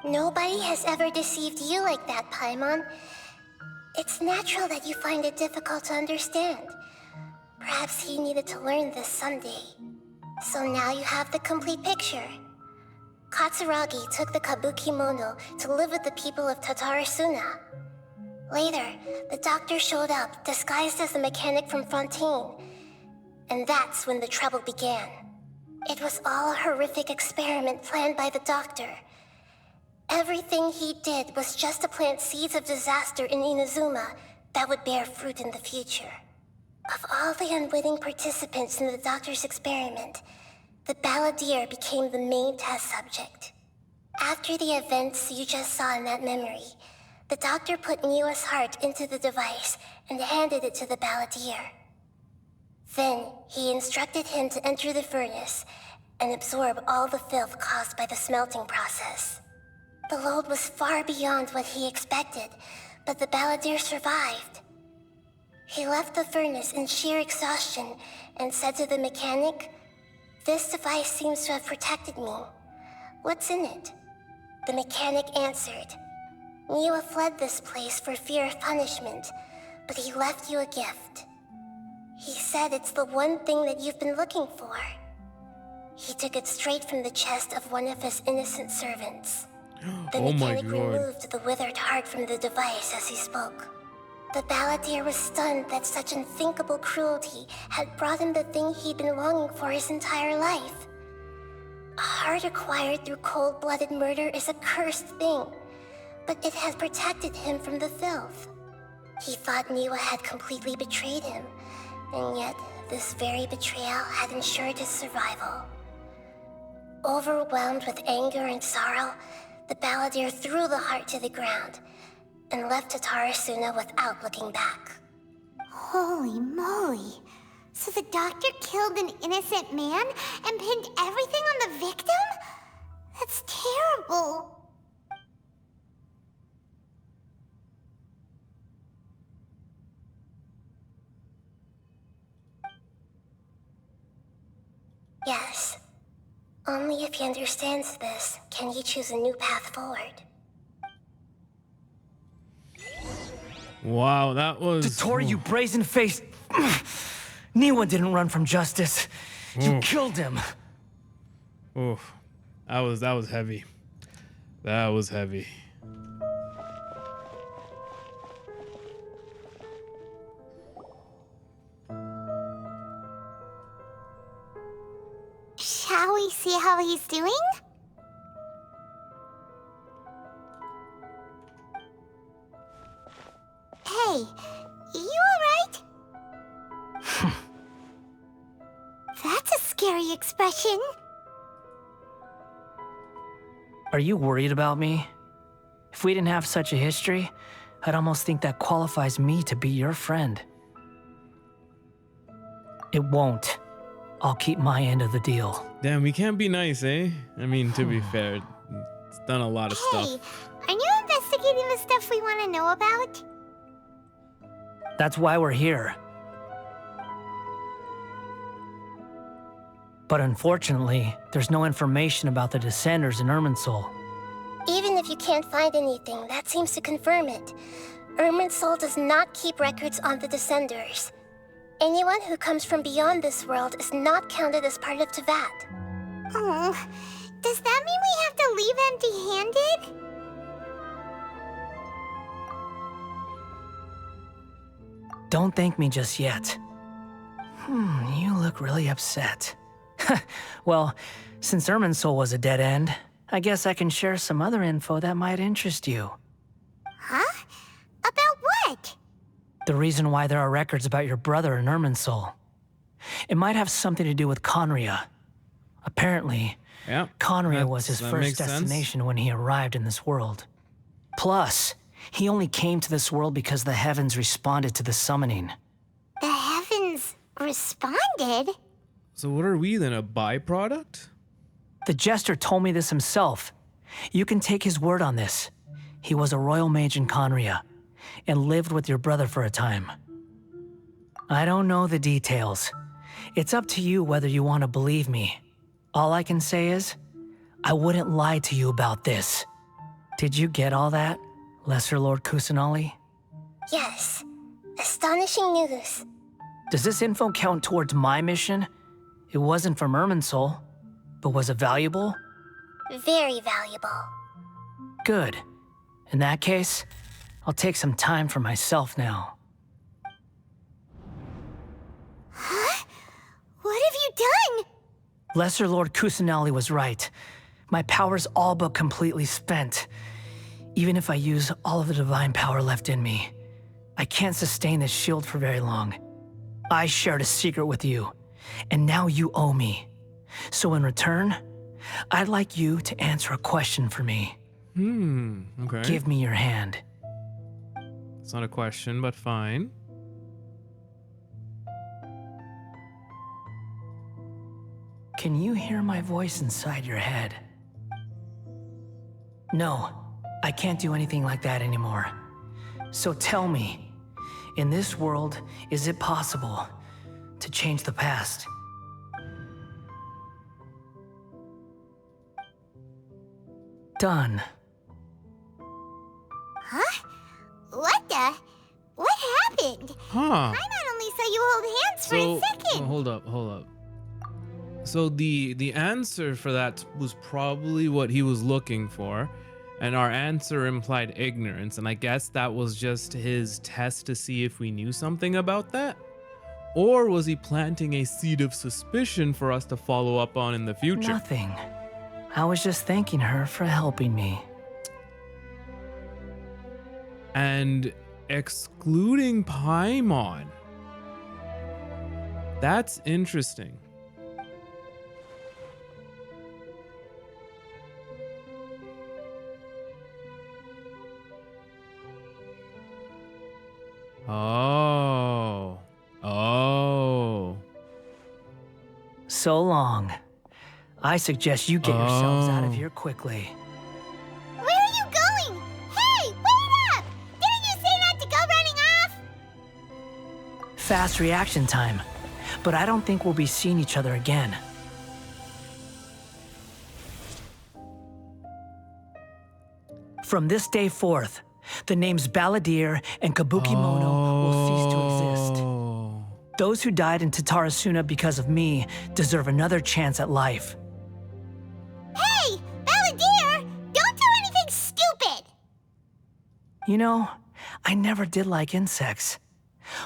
Speaker 8: Nobody has ever deceived you like that, Paimon. It's natural that you find it difficult to understand. Perhaps he needed to learn this someday. So now you have the complete picture. Katsuragi took the kabuki mono to live with the people of Tatarasuna. Later, the doctor showed up, disguised as the mechanic from Fontaine. And that's when the trouble began. It was all a horrific experiment planned by the doctor. Everything he did was just to plant seeds of disaster in Inazuma that would bear fruit in the future. Of all the unwitting participants in the doctor's experiment, the balladeer became the main test subject. After the events you just saw in that memory, the doctor put Niwa's heart into the device and handed it to the balladeer. Then, he instructed him to enter the furnace and absorb all the filth caused by the smelting process. The load was far beyond what he expected, but the balladeer survived. He left the furnace in sheer exhaustion and said to the mechanic, "This device seems to have protected me. What's in it?" The mechanic answered, "Niwa fled this place for fear of punishment, but he left you a gift. He said it's the one thing that you've been looking for." He took it straight from the chest of one of his innocent servants. The mechanic removed the withered heart from the device as he spoke. The balladeer was stunned that such unthinkable cruelty had brought him the thing he'd been longing for his entire life. A heart acquired through cold-blooded murder is a cursed thing, but it had protected him from the filth. He thought Niwa had completely betrayed him, and yet this very betrayal had ensured his survival. Overwhelmed with anger and sorrow, the balladeer threw the heart to the ground and left Tatarasuna without looking back.
Speaker 3: Holy moly. So the doctor killed an innocent man and pinned everything on the victim? That's terrible.
Speaker 8: Yes. Only if he understands this can he choose a new path forward.
Speaker 4: Wow, that was...
Speaker 7: Tottori, you brazen-faced... Niwa didn't run from justice. You killed him.
Speaker 4: Oof. That was heavy. That was heavy.
Speaker 3: Shall we see how he's doing? Hey, you alright? That's a scary expression.
Speaker 7: Are you worried about me? If we didn't have such a history, I'd almost think that qualifies me to be your friend. It won't. I'll keep my end of the deal.
Speaker 4: Damn, we can't be nice, eh? I mean, to be fair, it's done a lot of stuff.
Speaker 3: Hey, are you investigating the stuff we want to know about?
Speaker 7: That's why we're here. But unfortunately, there's no information about the Descenders in Irminsul.
Speaker 8: Even if you can't find anything, that seems to confirm it. Irminsul does not keep records on the Descenders. Anyone who comes from beyond this world is not counted as part of Tevat.
Speaker 3: Oh, does that mean we have to leave empty-handed?
Speaker 7: Don't thank me just yet. You look really upset. Well, since Irminsul was a dead end, I guess I can share some other info that might interest you.
Speaker 3: Huh? About what?
Speaker 7: The reason why there are records about your brother in Irminsul. It might have something to do with Conria. Apparently,
Speaker 4: Yeah,
Speaker 7: Conria was his
Speaker 4: that
Speaker 7: first
Speaker 4: makes sense.
Speaker 7: destination when he arrived in this world. Plus, he only came to this world because the heavens responded to the summoning.
Speaker 3: The heavens responded?
Speaker 4: So what are we then, a byproduct?
Speaker 7: The Jester told me this himself. You can take his word on this. He was a royal mage in Conria, and lived with your brother for a time. I don't know the details. It's up to you whether you want to believe me. All I can say is, I wouldn't lie to you about this. Did you get all that, Lesser Lord Kusanali?
Speaker 8: Yes. Astonishing news.
Speaker 7: Does this info count towards my mission? It wasn't from Irminsul, but was it valuable?
Speaker 8: Very valuable.
Speaker 7: Good. In that case, I'll take some time for myself now.
Speaker 3: Huh? What have you done?
Speaker 7: Lesser Lord Kusanali was right. My power's all but completely spent. Even if I use all of the divine power left in me, I can't sustain this shield for very long. I shared a secret with you, and now you owe me. So in return, I'd like you to answer a question for me.
Speaker 4: Okay.
Speaker 7: Give me your hand.
Speaker 4: It's not a question, but fine.
Speaker 7: Can you hear my voice inside your head? No, I can't do anything like that anymore. So tell me, in this world, is it possible to change the past? Done.
Speaker 3: Huh? What happened?
Speaker 4: Huh.
Speaker 3: I not only saw you hold hands for a second.
Speaker 4: Hold up. So the answer for that was probably what he was looking for, and our answer implied ignorance, and I guess that was just his test to see if we knew something about that? Or was he planting a seed of suspicion for us to follow up on in the future?
Speaker 7: Nothing. I was just thanking her for helping me.
Speaker 4: And excluding Paimon. That's interesting. Oh.
Speaker 7: So long. I suggest you get yourselves out of here quickly.
Speaker 3: Where are you going? Hey, wait up! Didn't you say not to go running off?
Speaker 7: Fast reaction time. But I don't think we'll be seeing each other again. From this day forth, the names Balladeer and Kabukimono will cease to exist. Those who died in Tatarasuna because of me deserve another chance at life.
Speaker 3: Hey, Balladeer! Don't do anything stupid!
Speaker 7: You know, I never did like insects.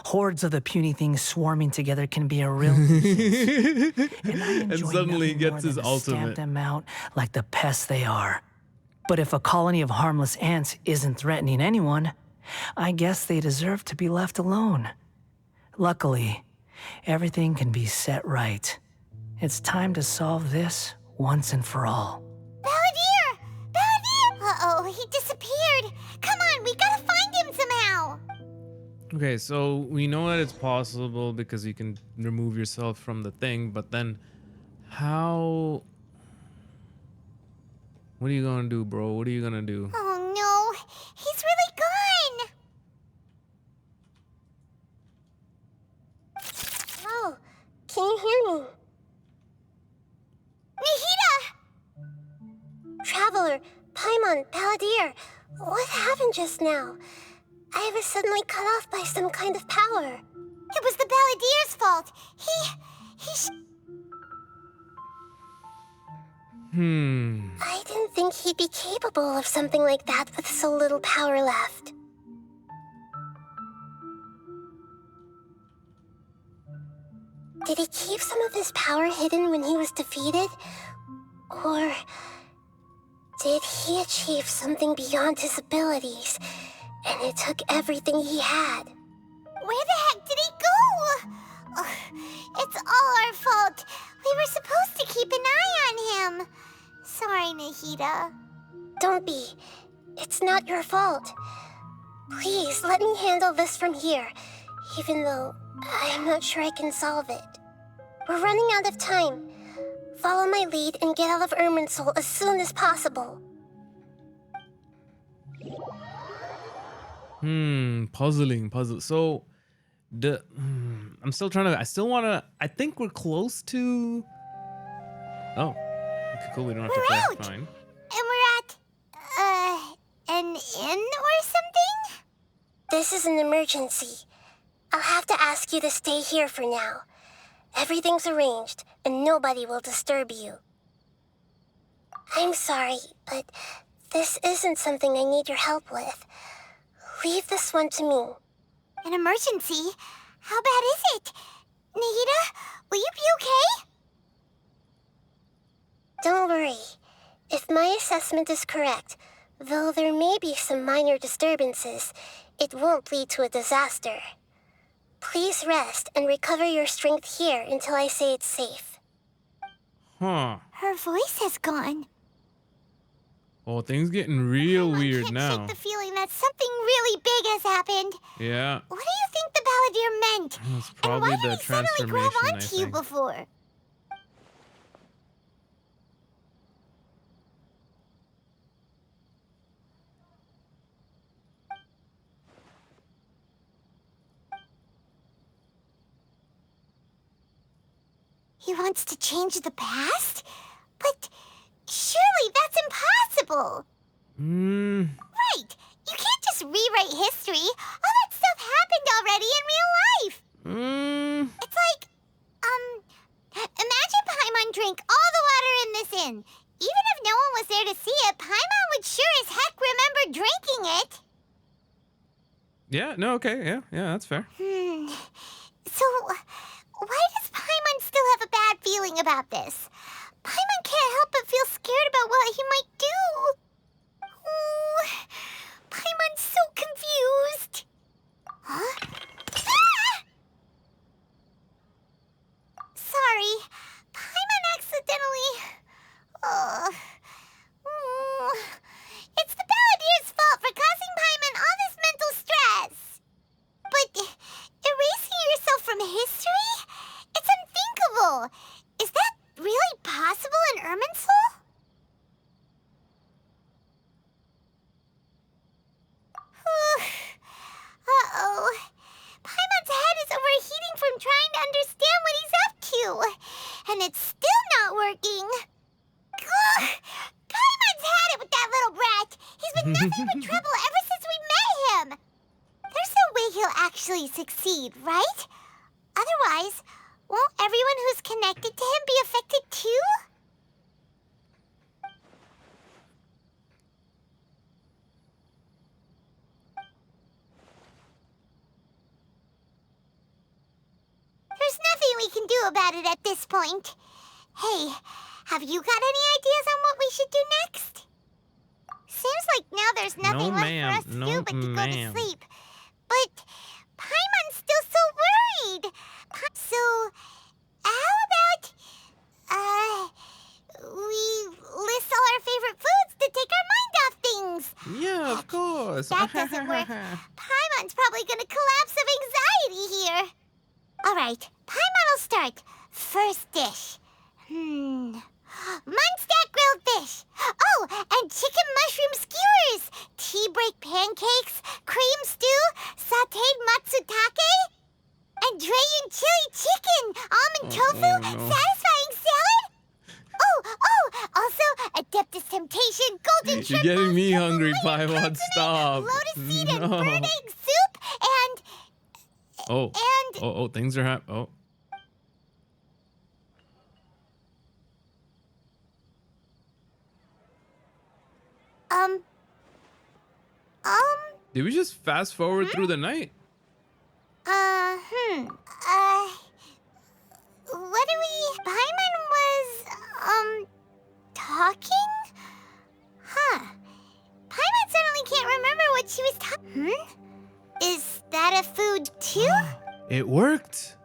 Speaker 7: Hordes of the puny things swarming together can be a real nuisance. And I enjoy
Speaker 4: suddenly
Speaker 7: nothing
Speaker 4: gets
Speaker 7: more
Speaker 4: his
Speaker 7: than to
Speaker 4: ultimate.
Speaker 7: stamp them out like the pests they are. But if a colony of harmless ants isn't threatening anyone, I guess they deserve to be left alone. Luckily, everything can be set right. It's time to solve this once and for all.
Speaker 3: Balladeer! Balladeer! Uh-oh, he disappeared. Come on, we gotta find him somehow.
Speaker 4: Okay, so we know that it's possible because you can remove yourself from the thing, but then how... What are you gonna do, bro? What are you gonna do?
Speaker 3: Oh no, he's really gone.
Speaker 8: Oh, can you hear me?
Speaker 3: Nahida!
Speaker 8: Traveler, Paimon, Balladeer, what happened just now? I was suddenly cut off by some kind of power.
Speaker 3: It was the Balladeer's fault.
Speaker 8: I didn't think he'd be capable of something like that with so little power left. Did he keep some of his power hidden when he was defeated? Or did he achieve something beyond his abilities, and it took everything he had?
Speaker 3: Where the heck did he go? Ugh, it's all our fault. We were supposed to keep an eye on him. Sorry, Nahida.
Speaker 8: Don't be. It's not your fault. Please, let me handle this from here, even though I'm not sure I can solve it. We're running out of time. Follow my lead and get out of Irminsul as soon as possible.
Speaker 4: Puzzling, puzzle. So, I'm still trying to. I still want to. I think we're close to. Oh, okay, cool. We don't have to play.
Speaker 3: Out.
Speaker 4: Fine.
Speaker 3: And we're at, an inn or something?
Speaker 8: This is an emergency. I'll have to ask you to stay here for now. Everything's arranged, and nobody will disturb you. I'm sorry, but this isn't something I need your help with. Leave this one to me.
Speaker 3: An emergency? How bad is it? Nahida, will you be okay?
Speaker 8: Don't worry. If my assessment is correct, though there may be some minor disturbances, it won't lead to a disaster. Please rest and recover your strength here until I say it's safe.
Speaker 4: Huh.
Speaker 3: Her voice has gone.
Speaker 4: Oh, things getting real weird
Speaker 3: I can't
Speaker 4: now.
Speaker 3: shake the feeling that something really big has happened.
Speaker 4: Yeah.
Speaker 3: What do you think the Balladeer meant?
Speaker 4: It's
Speaker 3: And
Speaker 4: probably
Speaker 3: why
Speaker 4: the
Speaker 3: did he suddenly grab
Speaker 4: transformation, I
Speaker 3: onto you
Speaker 4: think.
Speaker 3: before? He wants to change the past? But surely that's impossible! Right! You can't just rewrite history! All that stuff happened already in real life! It's like, imagine Paimon drank all the water in this inn. Even if no one was there to see it, Paimon would sure as heck remember drinking it!
Speaker 4: Yeah. No. Okay. Yeah. Yeah. That's fair.
Speaker 3: So, why does Paimon still have a bad feeling about this? Paimon can't help but feel scared about what he might do. Oh, Paimon's so confused. Huh? Ah! Sorry, Paimon accidentally... It's the Balladeer's fault for causing Paimon all this mental stress. But erasing yourself from history? It's unthinkable. Is that really possible in Irminsul? Uh-oh. Paimon's head is overheating from trying to understand what he's up to. And it's still not working. Ugh. Paimon's had it with that little brat. He's been nothing but trouble ever since we met him. There's no way he'll actually succeed, right? Otherwise, won't everyone who's connected to him be affected too? There's nothing we can do about it at this point. Hey, have you got any ideas on what we should do next? Seems like now there's nothing left for us to do but to go to sleep. But Paimon's still so worried. So, how about, we list all our favorite foods to take our mind off things?
Speaker 4: Yeah, of course.
Speaker 3: That doesn't work. Paimon's probably gonna collapse of anxiety here. All right, Paimon will start. First dish. Munstack grilled fish. Oh, and chicken mushroom skewers. Tea break pancakes. Cream stew. Sauteed matsutake. And Dragon chili chicken. Almond tofu. Satisfying salad. Oh, also Adeptus Temptation. Golden
Speaker 4: You're
Speaker 3: shrimp.
Speaker 4: getting me
Speaker 3: balls,
Speaker 4: hungry,
Speaker 3: Himalayan
Speaker 4: Paimon.
Speaker 3: consonant,
Speaker 4: Stop.
Speaker 3: Lotus seed and
Speaker 4: No.
Speaker 3: bird egg soup. And...
Speaker 4: Oh, things are happening. Oh. Did we just fast forward through the night?
Speaker 3: What do we... Paimon was, talking? Huh. Paimon suddenly can't remember what she was talking... Is that a food, too?
Speaker 4: It worked.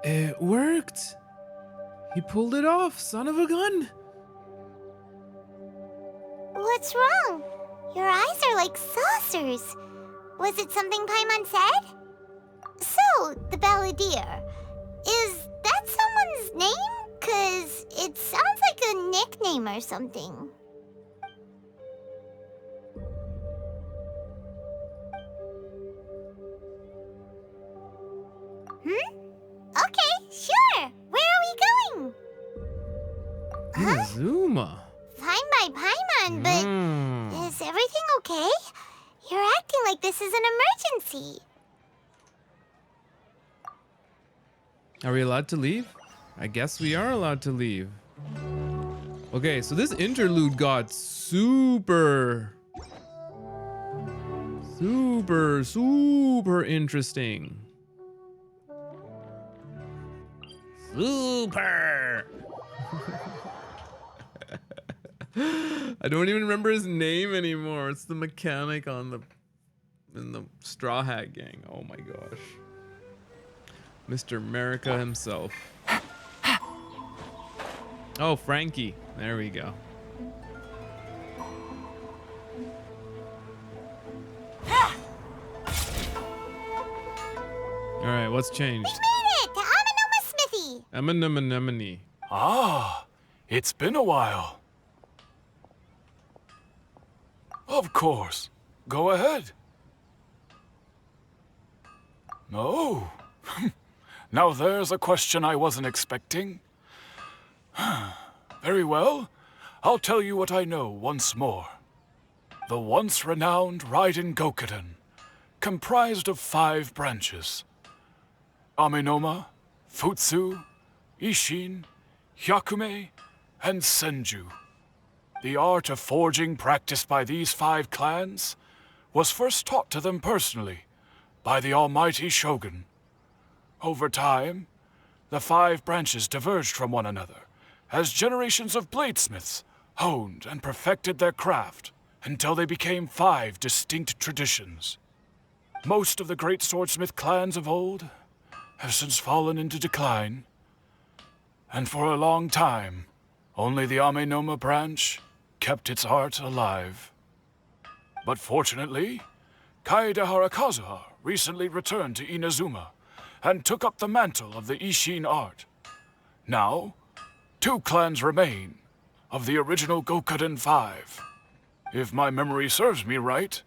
Speaker 4: It worked. He pulled it off, son of a gun.
Speaker 3: What's wrong? Your eyes are like saucers. Was it something Paimon said? So, the Balladeer. Is that someone's name? 'Cause it sounds like a nickname or something. Okay, sure. Where are we going?
Speaker 4: Inazuma.
Speaker 3: Fine by Paimon, but is everything okay? You're acting like this is an emergency.
Speaker 4: Are we allowed to leave? I guess we are allowed to leave. Okay, so this interlude got super interesting.
Speaker 1: Super!
Speaker 4: I don't even remember his name anymore. It's the mechanic in the Straw Hat Gang. Oh my gosh. Mr. America himself. Oh, Frankie. There we go. All right, what's changed?
Speaker 3: We made it to Amanoma Smithy.
Speaker 4: Anemone.
Speaker 12: Ah, it's been a while. Of course. Go ahead. No. Now there's a question I wasn't expecting. Very well. I'll tell you what I know once more. The once renowned Raiden Gokuden, comprised of 5 branches. Amenoma, Futsu, Ishin, Hyakume, and Senju. The art of forging practiced by these 5 clans was first taught to them personally by the almighty Shogun. Over time, the 5 branches diverged from one another as generations of bladesmiths honed and perfected their craft until they became 5 distinct traditions. Most of the great swordsmith clans of old have since fallen into decline, and for a long time, only the Amenoma branch kept its art alive. But fortunately, Kaedehara Kazuha recently returned to Inazuma and took up the mantle of the Ishin art. Now, 2 clans remain of the original Gokuden 5. If my memory serves me right,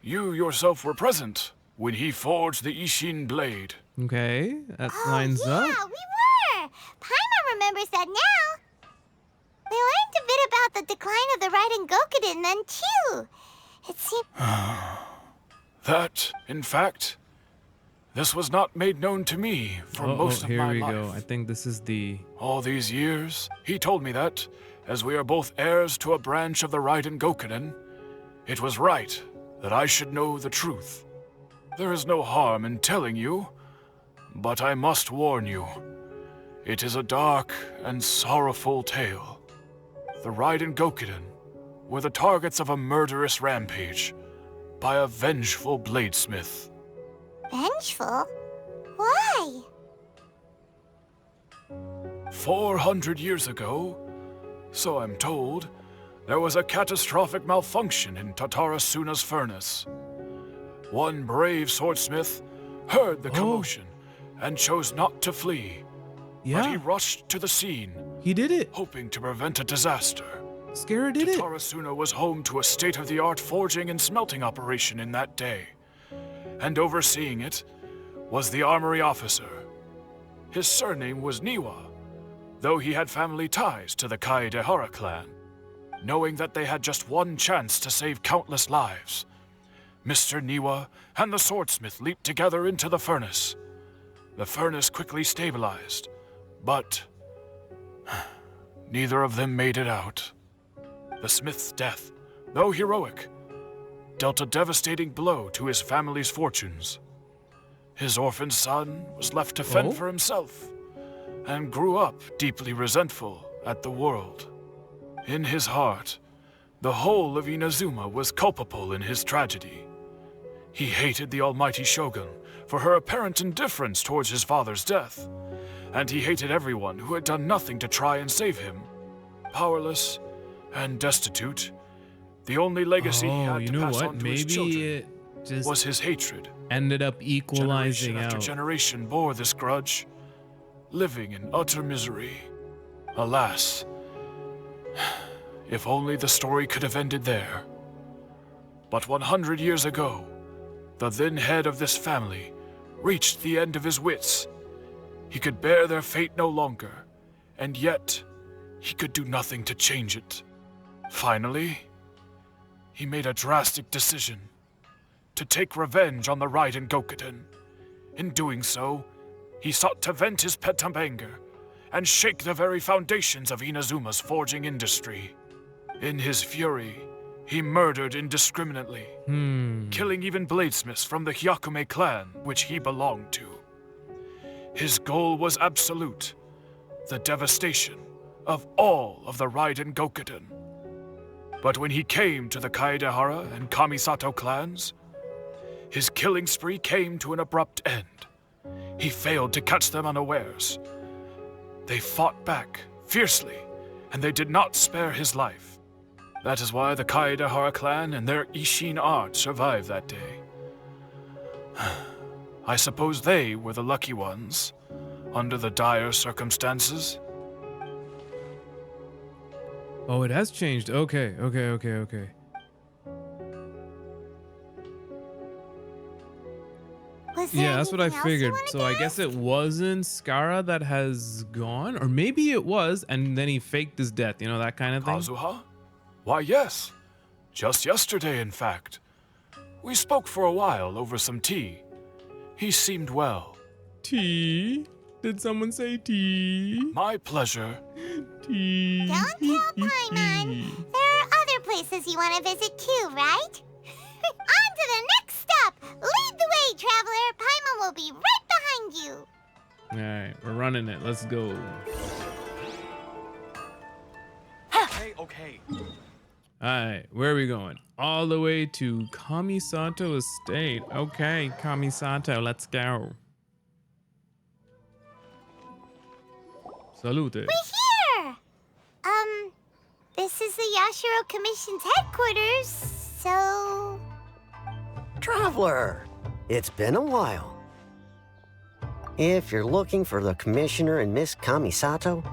Speaker 12: you yourself were present when he forged the Ishin blade.
Speaker 4: Okay, that lines up.
Speaker 3: Yeah, we were. Paimon remembers that now. We learned a bit about the decline of the Raiden Gokuden then too. It seemed...
Speaker 12: That, in fact, this was not made known to me for most of my life.
Speaker 4: Here we go. I think this is the...
Speaker 12: All these years, he told me that, as we are both heirs to a branch of the Raiden Gokuden, it was right that I should know the truth. There is no harm in telling you, but I must warn you. It is a dark and sorrowful tale. The Raiden Gokuden were the targets of a murderous rampage by a vengeful bladesmith.
Speaker 3: Vengeful? Why?
Speaker 12: 400 years ago, so I'm told, there was a catastrophic malfunction in Tatarasuna's furnace. One brave swordsmith heard the commotion and chose not to flee.
Speaker 4: Yeah.
Speaker 12: But he rushed to the scene.
Speaker 4: He did it.
Speaker 12: Hoping to prevent a disaster.
Speaker 4: Scara did it.
Speaker 12: Tatarasuna was home to a state-of-the-art forging and smelting operation in that day. And overseeing it was the armory officer. His surname was Niwa, though he had family ties to the Kaedehara clan. Knowing that they had just one chance to save countless lives, Mr. Niwa and the swordsmith leaped together into the furnace. The furnace quickly stabilized, but neither of them made it out. The smith's death, though heroic, dealt a devastating blow to his family's fortunes. His orphan son was left to fend for himself and grew up deeply resentful at the world. In his heart, the whole of Inazuma was culpable in his tragedy. He hated the almighty Shogun for her apparent indifference towards his father's death, and he hated everyone who had done nothing to try and save him. Powerless and destitute, the only legacy he had to pass on to his children
Speaker 4: it just
Speaker 12: was his hatred.
Speaker 4: Ended up equalizing
Speaker 12: Generation after generation bore this grudge, living in utter misery. Alas, if only the story could have ended there. But 100 years ago, the then head of this family reached the end of his wits. He could bear their fate no longer, and yet he could do nothing to change it. Finally, he made a drastic decision to take revenge on the Raiden Gokuden. In doing so, he sought to vent his pent anger and shake the very foundations of Inazuma's forging industry. In his fury, he murdered indiscriminately, killing even bladesmiths from the Hyakume clan, which he belonged to. His goal was absolute, the devastation of all of the Raiden Gokuden. But when he came to the Kaedehara and Kamisato clans, his killing spree came to an abrupt end. He failed to catch them unawares. They fought back fiercely, and they did not spare his life. That is why the Kaedehara clan and their Ishin art survived that day. I suppose they were the lucky ones, under the dire circumstances.
Speaker 4: Oh, it has changed. Okay. Yeah, that's what I figured. So I guess it wasn't Skara that has gone, or maybe it was, and then he faked his death. You know, that kind of thing.
Speaker 12: Kazuha? Why, yes. Just yesterday, in fact. We spoke for a while over some tea. He seemed well.
Speaker 4: Tea? Did someone say tea?
Speaker 12: My pleasure.
Speaker 4: Tea.
Speaker 3: Don't tell Paimon. There are other places you want to visit too, right? On to the next stop. Lead the way, traveler. Paimon will be right behind you.
Speaker 4: All right, we're running it. Let's go.
Speaker 13: Okay.
Speaker 4: All right, where are we going? All the way to Kamisato Estate. Okay, Kamisato, let's go. Salute.
Speaker 3: We're here. This is the Yashiro Commission's headquarters, so...
Speaker 13: Traveler, it's been a while. If you're looking for the Commissioner and Miss Kamisato,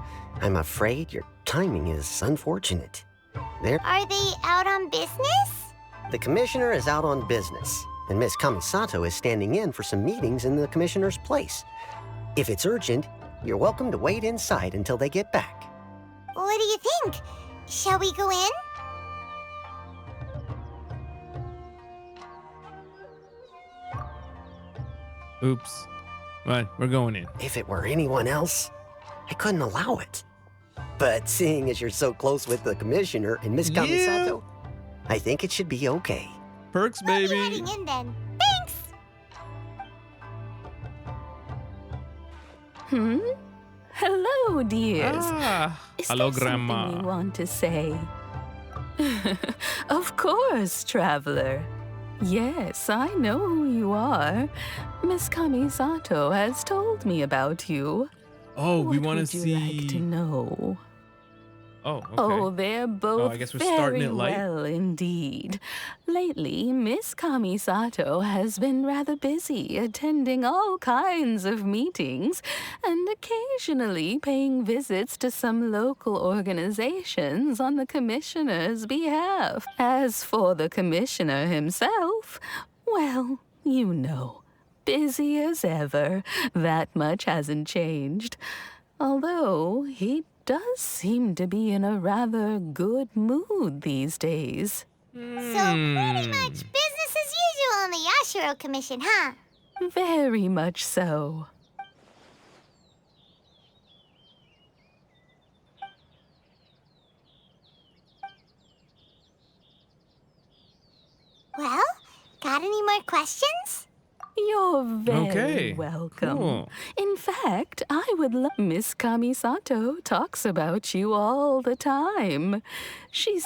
Speaker 13: I'm afraid your timing is unfortunate.
Speaker 3: Are they out on business?
Speaker 13: The Commissioner is out on business, and Miss Kamisato is standing in for some meetings in the Commissioner's place. If it's urgent, you're welcome to wait inside until they get back.
Speaker 3: What do you think? Shall we go in?
Speaker 4: Oops. What? We're going in.
Speaker 13: If it were anyone else, I couldn't allow it. But seeing as you're so close with the Commissioner and Miss Kamisato, I think it should be okay.
Speaker 4: Perks,
Speaker 3: We'll
Speaker 4: baby.
Speaker 3: be heading in then. Thanks!
Speaker 5: Hello, dears. Is
Speaker 4: Hello,
Speaker 5: there
Speaker 4: Grandma.
Speaker 5: something you want to say? Of course, traveler. Yes, I know who you are. Miss Kamisato has told me about you.
Speaker 4: Oh, we
Speaker 5: What
Speaker 4: want
Speaker 5: would
Speaker 4: to
Speaker 5: you
Speaker 4: see.
Speaker 5: like to know?
Speaker 4: Oh, okay.
Speaker 5: Oh, they're both
Speaker 4: I guess we're starting
Speaker 5: very
Speaker 4: it light.
Speaker 5: well indeed. Lately, Miss Kamisato has been rather busy attending all kinds of meetings and occasionally paying visits to some local organizations on the Commissioner's behalf. As for the Commissioner himself, well, you know, busy as ever. That much hasn't changed. Although he does seem to be in a rather good mood these days.
Speaker 3: So pretty much business as usual in the Yashiro Commission, huh?
Speaker 5: Very much so.
Speaker 3: Well, got any more questions?
Speaker 5: You're very
Speaker 4: Okay,
Speaker 5: welcome.
Speaker 4: cool.
Speaker 5: In fact, I would love... Miss Kamisato talks about you all the time.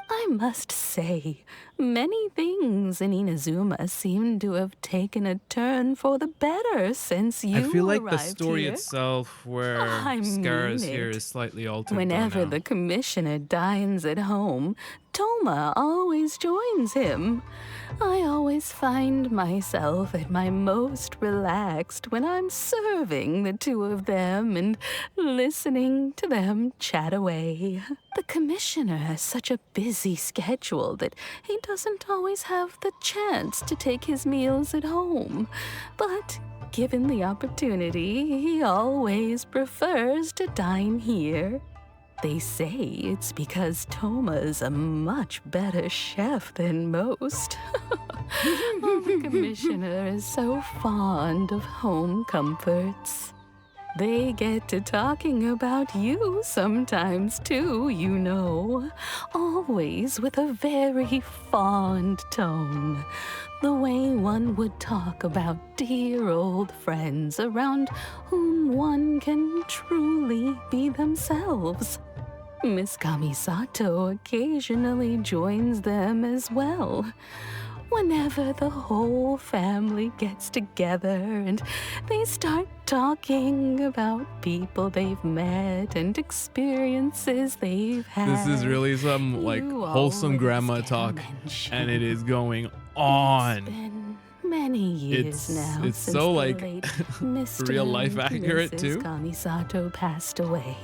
Speaker 5: I must say, many things in Inazuma seem to have taken a turn for the better since you
Speaker 4: I feel like the
Speaker 5: arrived
Speaker 4: story
Speaker 5: here.
Speaker 4: itself, where
Speaker 5: I
Speaker 4: Skara's
Speaker 5: mean
Speaker 4: here,
Speaker 5: it.
Speaker 4: is slightly altered.
Speaker 5: Whenever
Speaker 4: though now.
Speaker 5: the Commissioner dines at home, Toma always joins him. I always find myself at my most relaxed when I'm serving the two of them and listening to them chat away. The Commissioner has such a busy schedule that he doesn't always have the chance to take his meals at home. But given the opportunity, he always prefers to dine here. They say it's because Toma's a much better chef than most. Oh, the commissioner is so fond of home comforts. They get to talking about you sometimes too, you know. Always with a very fond tone. The way one would talk about dear old friends around whom one can truly be themselves. Miss Kamisato occasionally joins them as well. Whenever the whole family gets together and they start talking about people they've met and experiences they've had.
Speaker 4: This is really some like wholesome grandma talk, and it is going on.
Speaker 5: It's been many years now
Speaker 4: it's
Speaker 5: since
Speaker 4: so
Speaker 5: the
Speaker 4: like
Speaker 5: late Mr.
Speaker 4: real life
Speaker 5: and
Speaker 4: accurate
Speaker 5: Mrs.
Speaker 4: too.
Speaker 5: Kamisato passed away.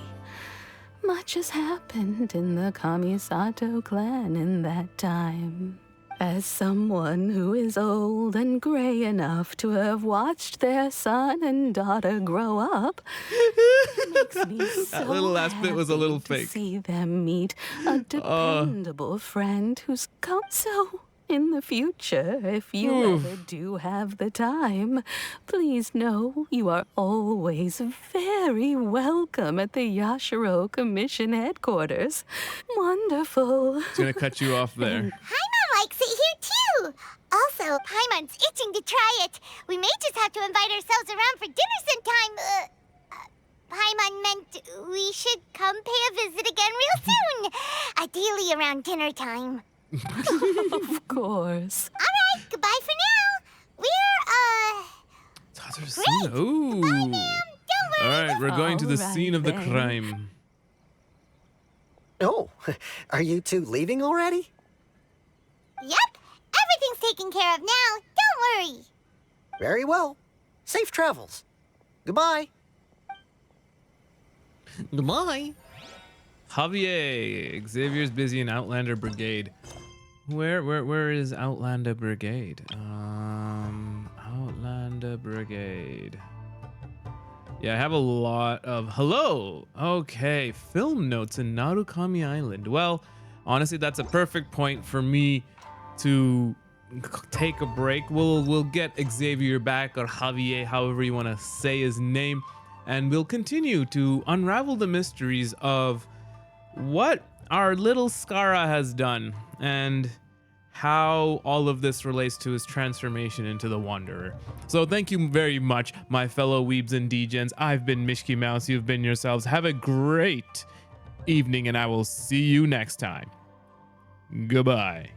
Speaker 5: Much has happened in the Kamisato clan in that time. As someone who is old and gray enough to have watched their son and daughter grow up, it makes me so
Speaker 4: That little last bit was a little
Speaker 5: happy to
Speaker 4: fake.
Speaker 5: see them meet a dependable friend who's come so. In the future, if you ever do have the time, please know you are always very welcome at the Yashiro Commission headquarters. Wonderful.
Speaker 4: It's gonna cut you off there.
Speaker 3: Paimon likes it here too. Also, Paimon's itching to try it. We may just have to invite ourselves around for dinner sometime. Paimon meant we should come pay a visit again real soon. Ideally around dinner time.
Speaker 5: Of course.
Speaker 3: All right, goodbye for now. We're, great.
Speaker 4: Ooh.
Speaker 3: Goodbye, ma'am. Don't worry.
Speaker 4: All right, we're going to the
Speaker 5: All
Speaker 4: scene of the
Speaker 5: right, then.
Speaker 4: crime.
Speaker 13: Oh, are you two leaving already?
Speaker 3: Yep, everything's taken care of now. Don't worry.
Speaker 13: Very well. Safe travels. Goodbye.
Speaker 4: Goodbye. Javier, Xavier's busy in Outlander Brigade. Where is Outlander Brigade? Outlander Brigade. Yeah, I have a lot of hello. Okay, film notes in Narukami Island. Well, honestly, that's a perfect point for me to take a break. We'll get Xavier back, or Javier, however you want to say his name, and we'll continue to unravel the mysteries of what our little Skara has done and how all of this relates to his transformation into the Wanderer. So thank you very much, my fellow weebs and degens. I've been Mishky Mouse. You've been yourselves. Have a great evening, and I will see you next time. Goodbye.